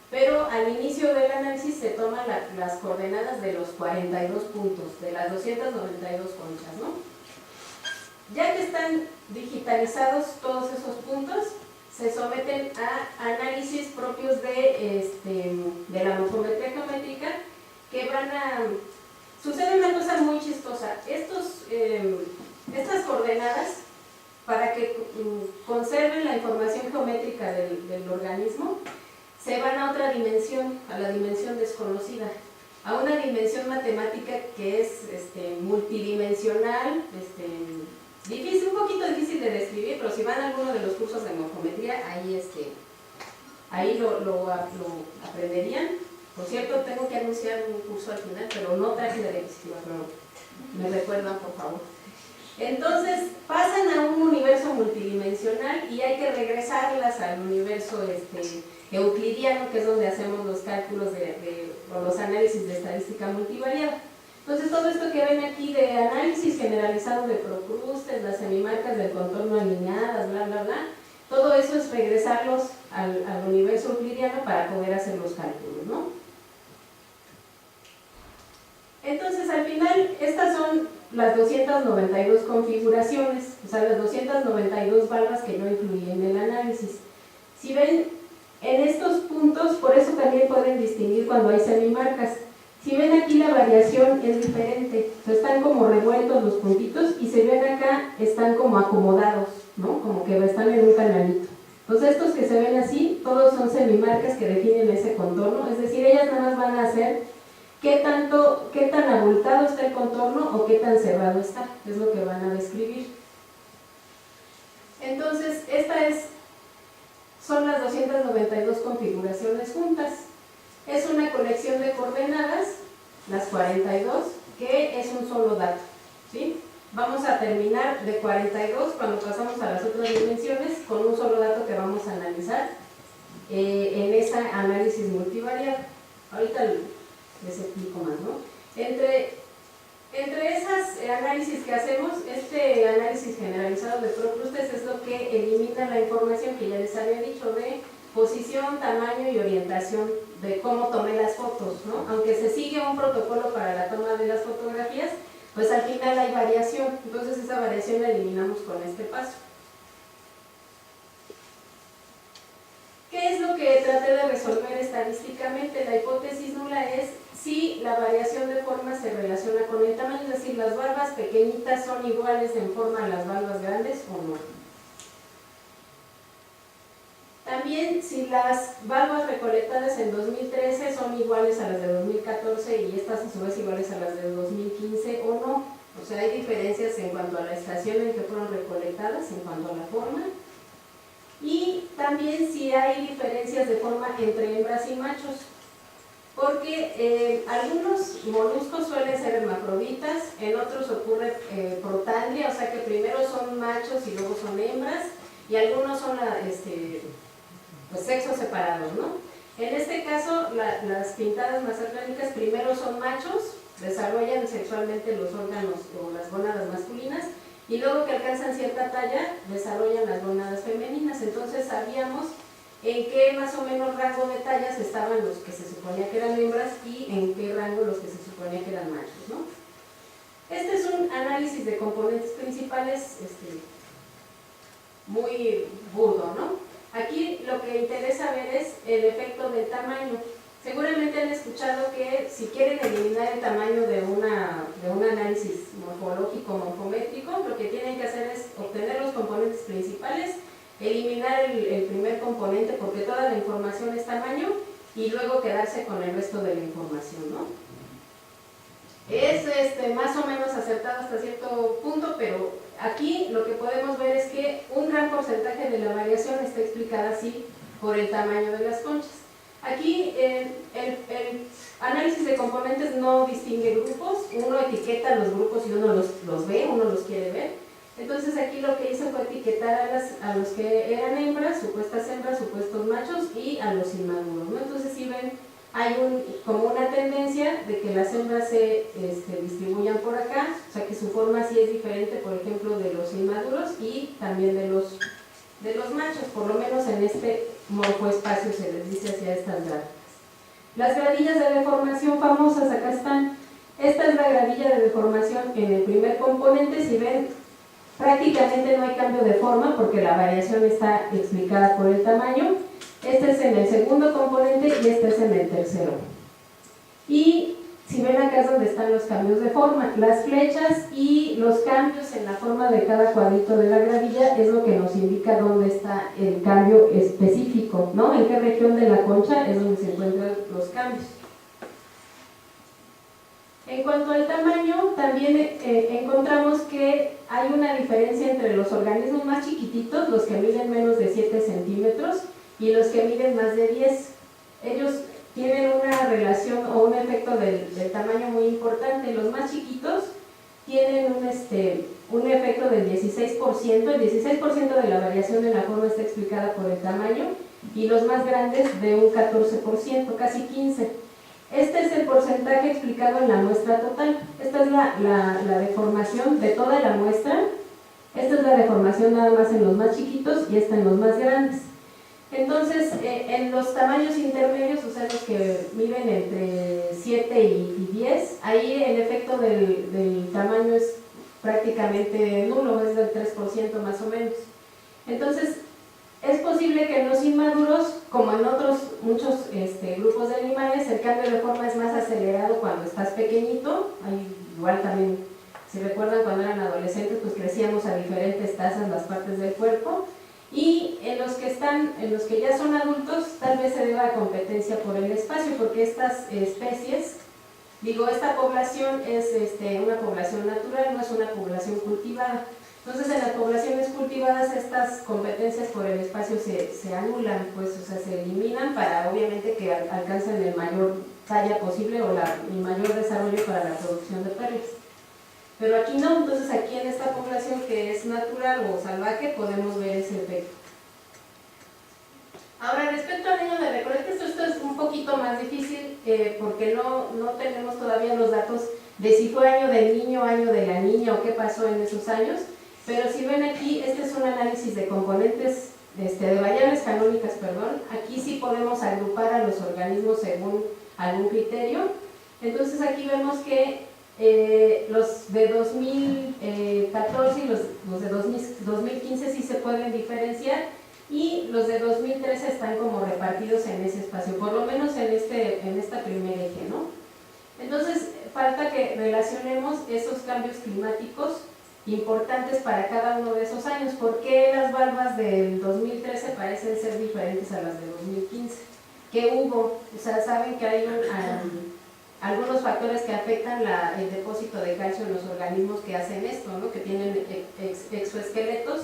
Pero al inicio del análisis se toman las coordenadas de los 42 puntos, de las 292 conchas, ¿no? Ya que están digitalizados todos esos puntos, se someten a análisis propios de la morfometría geométrica, que sucede una cosa muy chistosa. Estas coordenadas, para que conserven la información geométrica del organismo, se van a otra dimensión, a la dimensión desconocida, a una dimensión matemática que es multidimensional, un poquito difícil de describir, pero si van a alguno de los cursos de morfometría, ahí lo aprenderían. Por cierto, tengo que anunciar un curso al final, pero no traje de diapositiva, pero me recuerdan, por favor. Entonces, pasan a un universo multidimensional y hay que regresarlas al universo euclidiano, que es donde hacemos los cálculos o los análisis de estadística multivariada. Entonces todo esto que ven aquí de análisis generalizado de procrustes, las semimarcas del contorno alineadas, bla, bla, bla, todo eso es regresarlos al universo euclidiano para poder hacer los cálculos, ¿no? Entonces al final estas son las 292 configuraciones, o sea, las 292 valvas que yo incluí en el análisis. Si ven en estos puntos, por eso también pueden distinguir cuando hay semimarcas. Si ven aquí la variación es diferente, o sea, están como revueltos los puntitos y si ven acá están como acomodados, ¿no? Como que están en un canalito. Entonces estos que se ven así, todos son semimarcas que definen ese contorno, es decir, ellas nada más van a hacer qué tan abultado está el contorno o qué tan cerrado está, es lo que van a describir. Entonces, son las 292 configuraciones juntas. Es una colección de coordenadas, las 42, que es un solo dato, ¿sí? Vamos a terminar de 42 cuando pasamos a las otras dimensiones con un solo dato que vamos a analizar en ese análisis multivariado. Ahorita les explico más, ¿no? Entre esas análisis que hacemos, este análisis generalizado de procrustes es lo que elimina la información que ya les había dicho de posición, tamaño y orientación de cómo tomé las fotos, ¿no? Aunque se sigue un protocolo para la toma de las fotografías, pues al final hay variación, entonces esa variación la eliminamos con este paso. ¿Qué es lo que traté de resolver estadísticamente? La hipótesis nula es si la variación de forma se relaciona con el tamaño, es decir, las valvas pequeñitas son iguales en forma a las valvas grandes o no. También si las valvas recolectadas en 2013 son iguales a las de 2014 y estas a su vez iguales a las de 2015 o no. O sea, hay diferencias en cuanto a la estación en que fueron recolectadas, en cuanto a la forma. Y también si hay diferencias de forma entre hembras y machos, porque algunos moluscos suelen ser hermafroditas, en otros ocurre protandria, o sea que primero son machos y luego son hembras, y algunos son pues sexos separados, ¿no? En este caso, las pintadas mazatlánicas primero son machos, desarrollan sexualmente los órganos o las gónadas masculinas, y luego que alcanzan cierta talla, desarrollan las gónadas femeninas. Entonces sabíamos en qué más o menos rango de tallas estaban los que se suponía que eran hembras y en qué rango los que se suponía que eran machos, ¿no? Este es un análisis de componentes principales muy burdo, ¿no? Aquí lo que interesa ver es el efecto del tamaño. Seguramente han escuchado que si quieren eliminar el tamaño de un análisis morfológico morfométrico, lo que tienen que hacer es obtener los componentes principales, eliminar el primer componente porque toda la información es tamaño y luego quedarse con el resto de la información, ¿no? Es más o menos acertado hasta cierto punto, pero aquí lo que podemos ver es que un gran porcentaje de la variación está explicada así por el tamaño de las conchas. Aquí el análisis de componentes no distingue grupos, uno etiqueta los grupos y uno los ve, uno los quiere ver. Entonces aquí lo que hice fue etiquetar a los que eran hembras, supuestas hembras, supuestos machos y a los inmaduros, ¿no? Entonces si ven, hay como una tendencia de que las hembras se distribuyan por acá, o sea que su forma sí es diferente, por ejemplo, de los inmaduros y también de los machos, por lo menos en este morfoespacio se les dice hacia estas gráficas. Las gradillas de deformación famosas, acá están. Esta es la gradilla de deformación en el primer componente. Si ven, prácticamente no hay cambio de forma porque la variación está explicada por el tamaño. Este es en el segundo componente y este es en el tercero. Y si ven, acá es donde están los cambios de forma. Las flechas y los cambios en la forma de cada cuadrito de la gradilla es lo que nos indica dónde está el cambio específico, ¿no? En qué región de la concha es donde se encuentran los cambios. En cuanto al tamaño, también encontramos que hay una diferencia entre los organismos más chiquititos, los que miden menos de 7 centímetros, y los que miden más de 10. Ellos tienen una relación o un efecto del tamaño muy importante. Los más chiquitos tienen un efecto del 16%, el 16% de la variación de la forma está explicada por el tamaño, y los más grandes de un 14%, casi 15%. Este es el porcentaje explicado en la muestra total. Esta es la deformación de toda la muestra. Esta es la deformación nada más en los más chiquitos y esta en los más grandes. Entonces, en los tamaños intermedios, o sea, los que miden entre 7 y 10, ahí el efecto del tamaño es prácticamente nulo, es del 3% más o menos. Entonces, es posible que en los inmaduros, como en otros muchos grupos de animales, el cambio de forma es más acelerado cuando estás pequeñito. Igual también, si recuerdan cuando eran adolescentes, pues crecíamos a diferentes tasas las partes del cuerpo. Y en los que ya son adultos, tal vez se deba a competencia por el espacio, porque estas especies, esta población es una población natural, no es una población cultivada. Entonces, en las poblaciones cultivadas, estas competencias por el espacio se anulan, pues, o sea, se eliminan para, obviamente, que alcancen el mayor talla posible o el mayor desarrollo para la producción de perlas. Pero aquí no, entonces aquí en esta población que es natural o salvaje podemos ver ese efecto. Ahora, respecto al año de recolecta, esto es un poquito más difícil porque no tenemos todavía los datos de si fue año del niño, año de la niña o qué pasó en esos años. Pero si ven aquí, este es un análisis de componentes, de variables canónicas, perdón. Aquí sí podemos agrupar a los organismos según algún criterio. Entonces aquí vemos que los de 2014 y los de 2015 sí se pueden diferenciar y los de 2013 están como repartidos en ese espacio, por lo menos en esta primer eje, ¿no? Entonces falta que relacionemos esos cambios climáticos importantes para cada uno de esos años. ¿Por qué las valvas del 2013 parecen ser diferentes a las de 2015? ¿Qué hubo? O sea, saben que hay algunos factores que afectan el depósito de calcio en los organismos que hacen esto, ¿no? Que tienen exoesqueletos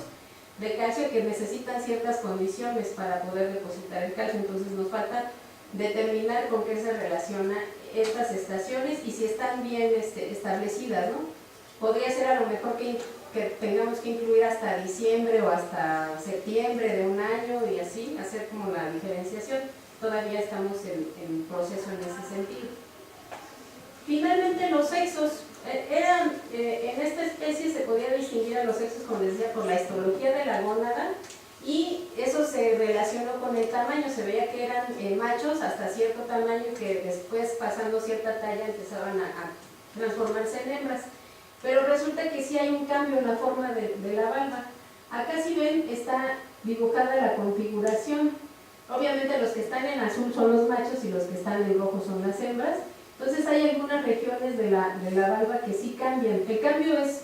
de calcio que necesitan ciertas condiciones para poder depositar el calcio. Entonces nos falta determinar con qué se relacionan estas estaciones y si están bien establecidas, ¿no? Podría ser a lo mejor que tengamos que incluir hasta diciembre o hasta septiembre de un año y así, hacer como la diferenciación. Todavía estamos en proceso en ese sentido. Finalmente, los sexos. En esta especie se podía distinguir a los sexos, como les decía, por la histología de la gónada, y eso se relacionó con el tamaño. Se veía que eran machos hasta cierto tamaño que después, pasando cierta talla, empezaban a transformarse en hembras. Pero resulta que sí hay un cambio en la forma de la valva. Acá, si ven, está dibujada la configuración. Obviamente los que están en azul son los machos y los que están en rojo son las hembras. Entonces hay algunas regiones de la valva que sí cambian. El cambio es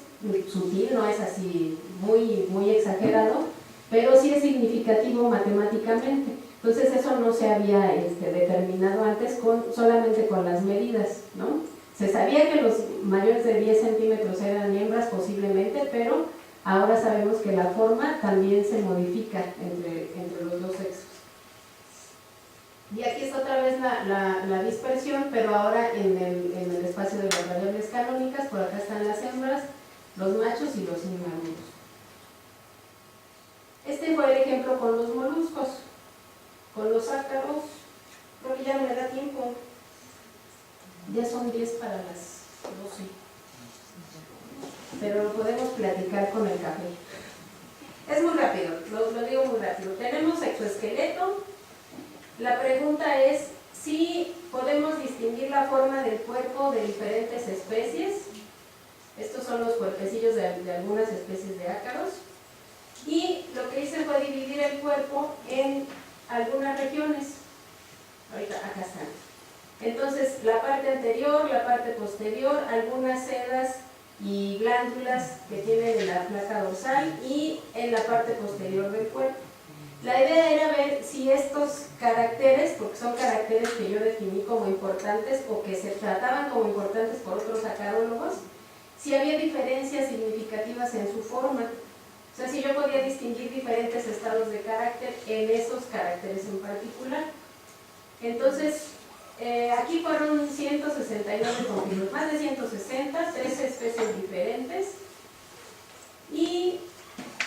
sutil, no es así muy exagerado, pero sí es significativo matemáticamente. Entonces eso no se había determinado antes solamente con las medidas, ¿no? Se sabía que los mayores de 10 centímetros eran hembras posiblemente, pero ahora sabemos que la forma también se modifica entre los dos sexos. Y aquí está otra vez la dispersión, pero ahora en el espacio de las variables canónicas. Por acá están las hembras, los machos y los inmaduros. Este fue el ejemplo con los moluscos. Con los ácaros, creo que ya no me da tiempo. Ya son 10 para las 12. Pero lo podemos platicar con el café. Es muy rápido, lo digo muy rápido. Tenemos exoesqueleto. La pregunta es si podemos distinguir la forma del cuerpo de diferentes especies. Estos son los cuerpecillos de algunas especies de ácaros. Y lo que hice fue dividir el cuerpo en algunas regiones. Ahorita acá están. Entonces, la parte anterior, la parte posterior, algunas sedas y glándulas que tienen en la placa dorsal y en la parte posterior del cuerpo. La idea era ver si estos caracteres, porque son caracteres que yo definí como importantes o que se trataban como importantes por otros acarólogos, si había diferencias significativas en su forma. O sea, si yo podía distinguir diferentes estados de carácter en esos caracteres en particular. Entonces, aquí fueron 169 confirmados, más de 160, 13 especies diferentes. Y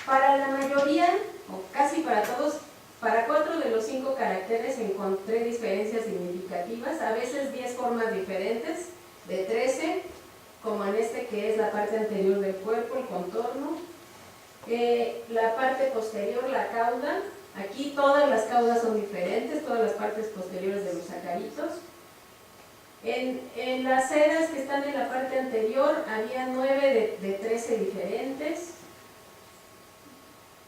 para la mayoría, o casi para todos, para 4 de los 5 caracteres encontré diferencias significativas, a veces 10 formas diferentes, de 13, como en este que es la parte anterior del cuerpo, el contorno, la parte posterior, la cauda. Aquí todas las caudas son diferentes, todas las partes posteriores de los acaritos. En las sedas que están en la parte anterior había 9 de 13 diferentes.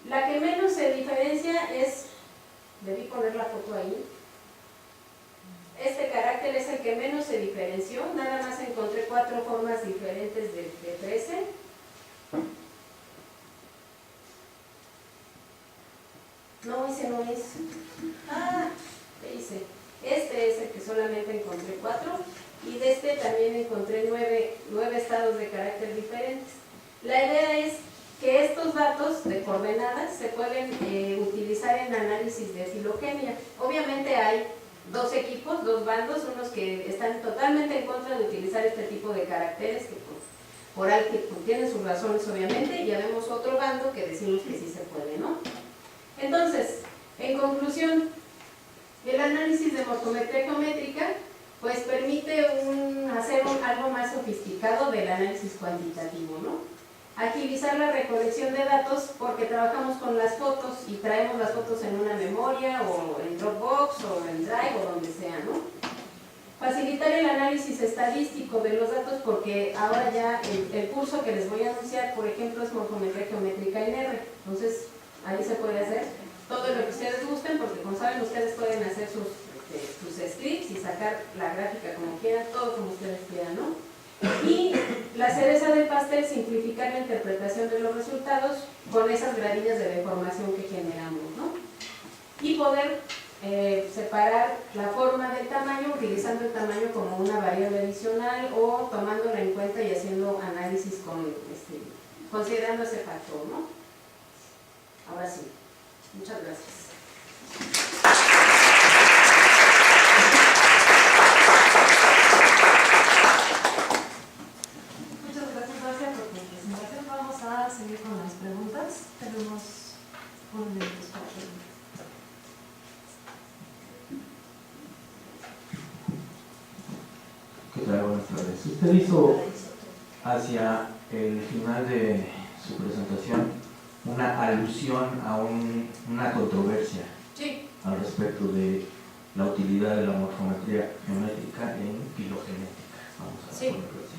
La que menos se diferencia es, debí poner la foto ahí, este carácter es el que menos se diferenció, nada más encontré 4 formas diferentes de 13. No, ese no es. ¿Qué hice? Este es el que solamente encontré 4 y de este también encontré 9 estados de carácter diferentes. La idea es que estos datos de coordenadas se pueden utilizar en análisis de filogenia. Obviamente hay 2 equipos, 2 bandos, unos que están totalmente en contra de utilizar este tipo de caracteres, que por algo tienen sus razones obviamente, y ya vemos otro bando que decimos que sí se puede, ¿no? Entonces, en conclusión, el análisis de morfometría geométrica pues permite hacer algo más sofisticado del análisis cuantitativo, ¿no? Agilizar la recolección de datos porque trabajamos con las fotos y traemos las fotos en una memoria o en Dropbox o en Drive o donde sea, ¿no? Facilitar el análisis estadístico de los datos porque ahora ya el curso que les voy a anunciar, por ejemplo, es morfometría geométrica en R. Entonces, ahí se puede hacer todo lo que ustedes gusten porque, como saben, ustedes pueden hacer sus scripts y sacar la gráfica como quieran, todo como ustedes quieran, ¿no? Y la cereza del pastel, simplificar la interpretación de los resultados con esas gradillas de la información que generamos, ¿no? Y poder separar la forma del tamaño, utilizando el tamaño como una variable adicional o tomándola en cuenta y haciendo análisis considerando ese factor, ¿no? Ahora sí, muchas gracias. Seguir con las preguntas. Tenemos unos minutos para preguntas. ¿Qué tal? Buenas tardes. Usted hizo hacia el final de su presentación una alusión a una controversia al respecto de la utilidad de la morfometría geométrica en filogenética. Vamos a ponerlo así.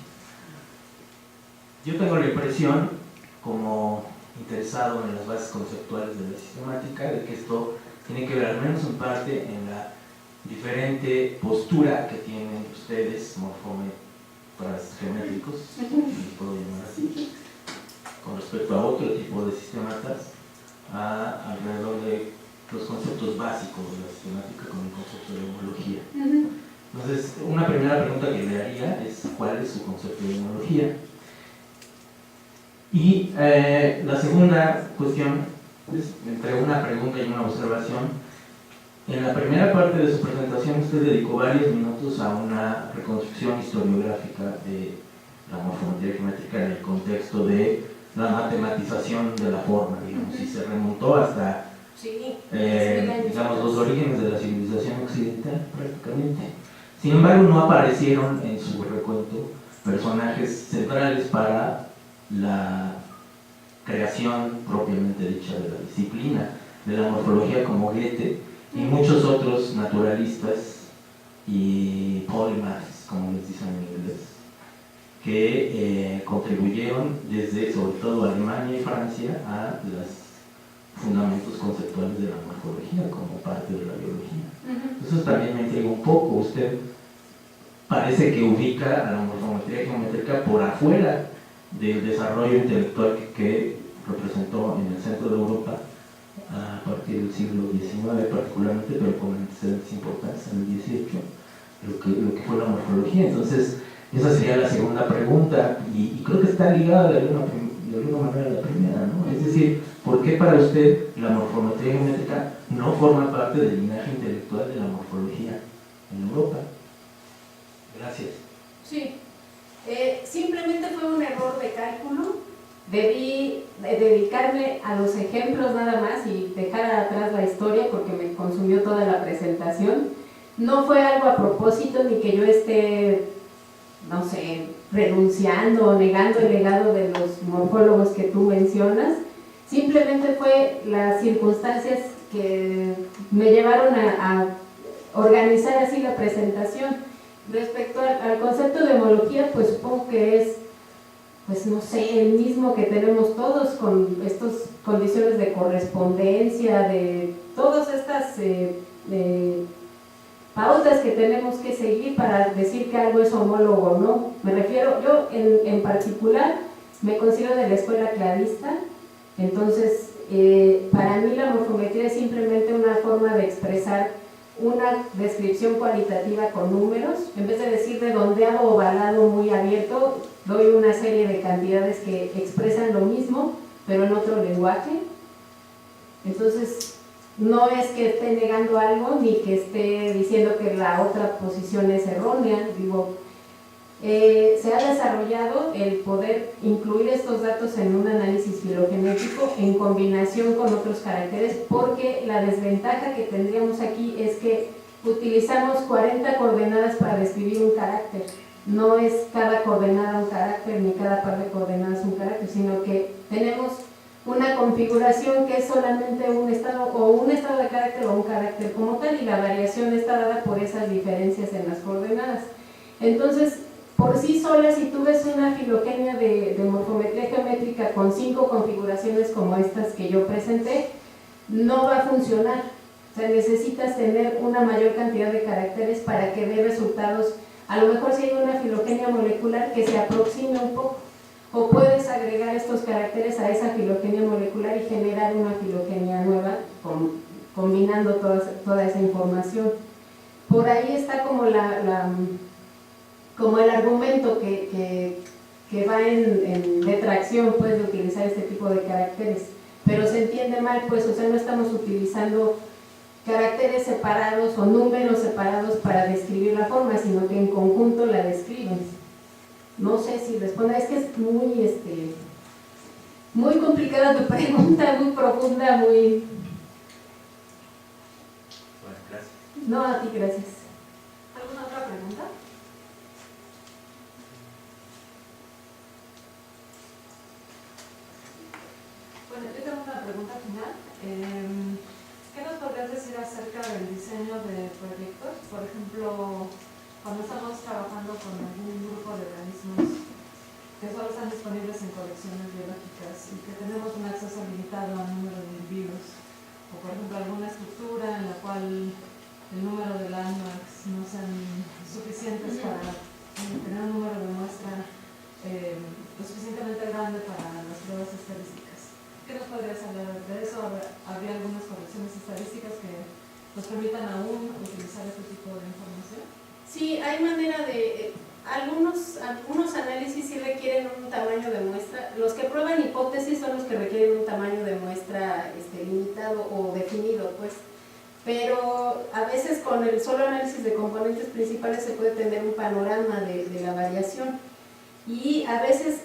Yo tengo la impresión, como interesado en las bases conceptuales de la sistemática, de que esto tiene que ver al menos en parte en la diferente postura que tienen ustedes, morfómetras geométricos, si les puedo llamar así, con respecto a otro tipo de sistemáticas, alrededor de los conceptos básicos de la sistemática con el concepto de homología. Entonces, una primera pregunta que le haría es ¿cuál es su concepto de homología? Y la segunda cuestión es entre una pregunta y una observación. En la primera parte de su presentación usted dedicó varios minutos a una reconstrucción historiográfica de la morfometría geométrica en el contexto de la matematización de la forma, digamos, y se remontó hasta digamos, los orígenes de la civilización occidental prácticamente. Sin embargo, no aparecieron en su recuento personajes centrales para la creación propiamente dicha de la disciplina de la morfología, como Goethe y muchos otros naturalistas y polymaths, como les dicen en inglés, que contribuyeron desde sobre todo Alemania y Francia a los fundamentos conceptuales de la morfología como parte de la biología. Eso también me intriga un poco. Usted parece que ubica a la morfometría geométrica por afuera del desarrollo intelectual que representó en el centro de Europa a partir del siglo XIX particularmente, pero con antecedentes importantes en el XVIII, lo que fue la morfología. Entonces, esa sería la segunda pregunta, y creo que está ligada de alguna manera a la primera, ¿no? Es decir, ¿por qué para usted la morfometría geométrica no forma parte del linaje intelectual de la morfología en Europa? Gracias. Sí. Simplemente fue un error de cálculo. Debí dedicarme a los ejemplos nada más y dejar atrás la historia porque me consumió toda la presentación. No fue algo a propósito ni que yo esté, no sé, renunciando o negando el legado de los morfólogos que tú mencionas. Simplemente fue las circunstancias que me llevaron a organizar así la presentación. Respecto al concepto de homología, pues supongo que es, pues no sé, el mismo que tenemos todos con estas condiciones de correspondencia, de todas estas pautas que tenemos que seguir para decir que algo es homólogo o no. Me refiero, yo en particular me considero de la escuela cladista, entonces para mí la morfometría es simplemente una forma de expresar una descripción cualitativa con números. En vez de decir redondeado o ovalado muy abierto, doy una serie de cantidades que expresan lo mismo, pero en otro lenguaje. Entonces, no es que esté negando algo, ni que esté diciendo que la otra posición es errónea. Digo, se ha desarrollado el poder incluir estos datos en un análisis filogenético en combinación con otros caracteres, porque la desventaja que tendríamos aquí es que utilizamos 40 coordenadas para describir un carácter. No es cada coordenada un carácter, ni cada par de coordenadas un carácter, sino que tenemos una configuración que es solamente un estado, o un estado de carácter o un carácter como tal, y la variación está dada por esas diferencias en las coordenadas. Entonces, por sí sola, si tú ves una filogenia de morfometría geométrica con 5 configuraciones como estas que yo presenté, no va a funcionar. O sea, necesitas tener una mayor cantidad de caracteres para que dé resultados. A lo mejor si hay una filogenia molecular que se aproxime un poco, o puedes agregar estos caracteres a esa filogenia molecular y generar una filogenia nueva combinando toda esa información. Por ahí está como como el argumento que va en detracción, pues, de utilizar este tipo de caracteres, pero se entiende mal, pues, o sea, no estamos utilizando caracteres separados o números separados para describir la forma, sino que en conjunto la describen. No sé si responda, es que es muy complicada tu pregunta, muy profunda, muy... Bueno, gracias. No, a ti, gracias. ¿Alguna otra pregunta? Bueno, yo tengo una pregunta final. ¿Qué nos podrías decir acerca del diseño de proyectos? Por ejemplo, cuando estamos trabajando con algún grupo de organismos que solo están disponibles en colecciones biológicas y que tenemos un acceso limitado al número de individuos, o por ejemplo alguna estructura en la cual el número de landmarks no sean suficientes para tener un número de muestra lo suficientemente grande para las pruebas estadísticas. ¿Qué nos podrías hablar de eso? ¿Habría algunas correcciones estadísticas que nos permitan aún utilizar este tipo de información? Sí, hay manera de... Algunos análisis sí requieren un tamaño de muestra. Los que prueban hipótesis son los que requieren un tamaño de muestra limitado o definido, pues. Pero a veces con el solo análisis de componentes principales se puede tener un panorama de la variación. Y a veces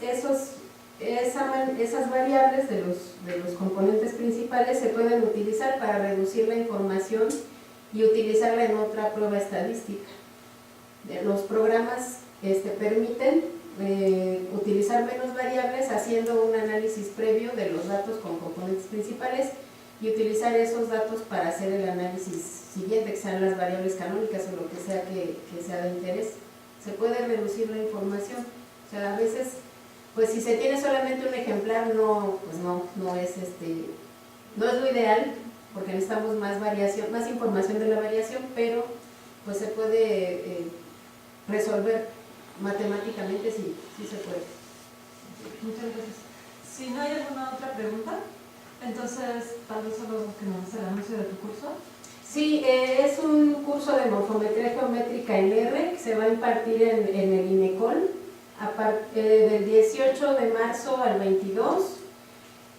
esas variables de los componentes principales se pueden utilizar para reducir la información y utilizarla en otra prueba estadística. Los programas permiten utilizar menos variables haciendo un análisis previo de los datos con componentes principales y utilizar esos datos para hacer el análisis siguiente, que sean las variables canónicas o lo que sea que sea de interés. Se puede reducir la información. O sea, a veces, pues si se tiene solamente un ejemplar, no es lo ideal, porque necesitamos más variación, más información de la variación, pero pues se puede resolver matemáticamente, sí se puede. Muchas gracias. Si no hay alguna otra pregunta, entonces tal vez solo que nos hagas el anuncio de tu curso. Sí, es un curso de morfometría geométrica en R que se va a impartir en el INECOL del 18 de marzo al 22.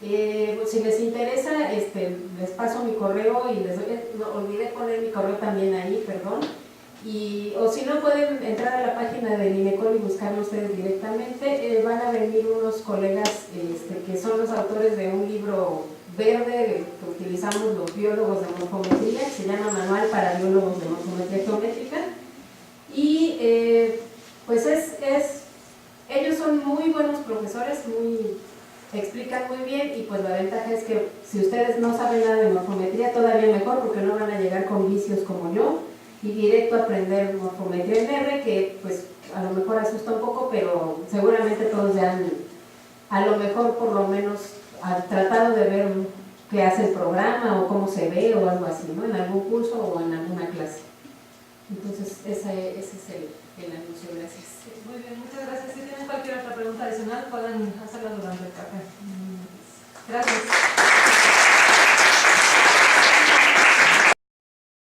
Si les interesa, les paso mi correo y olvidé poner mi correo también ahí, perdón. o si no, pueden entrar a la página del INECOL y buscarlo ustedes directamente. Van a venir unos colegas que son los autores de un libro verde que utilizamos los biólogos de morfometría, que se llama Manual para Biólogos de Morfometría Geométrica. Y pues ellos son muy buenos profesores, explican muy bien, y pues la ventaja es que si ustedes no saben nada de morfometría, todavía mejor, porque no van a llegar con vicios como yo y directo a aprender morfometría en R, que pues a lo mejor asusta un poco, pero seguramente todos ya han, a lo mejor por lo menos, tratado de ver qué hace el programa o cómo se ve o algo así, ¿no? En algún curso o en alguna clase. Entonces ese es el anuncio. Gracias. Muy bien, muchas gracias. Si tienen cualquier otra pregunta adicional, pueden hacerla durante el café. Gracias.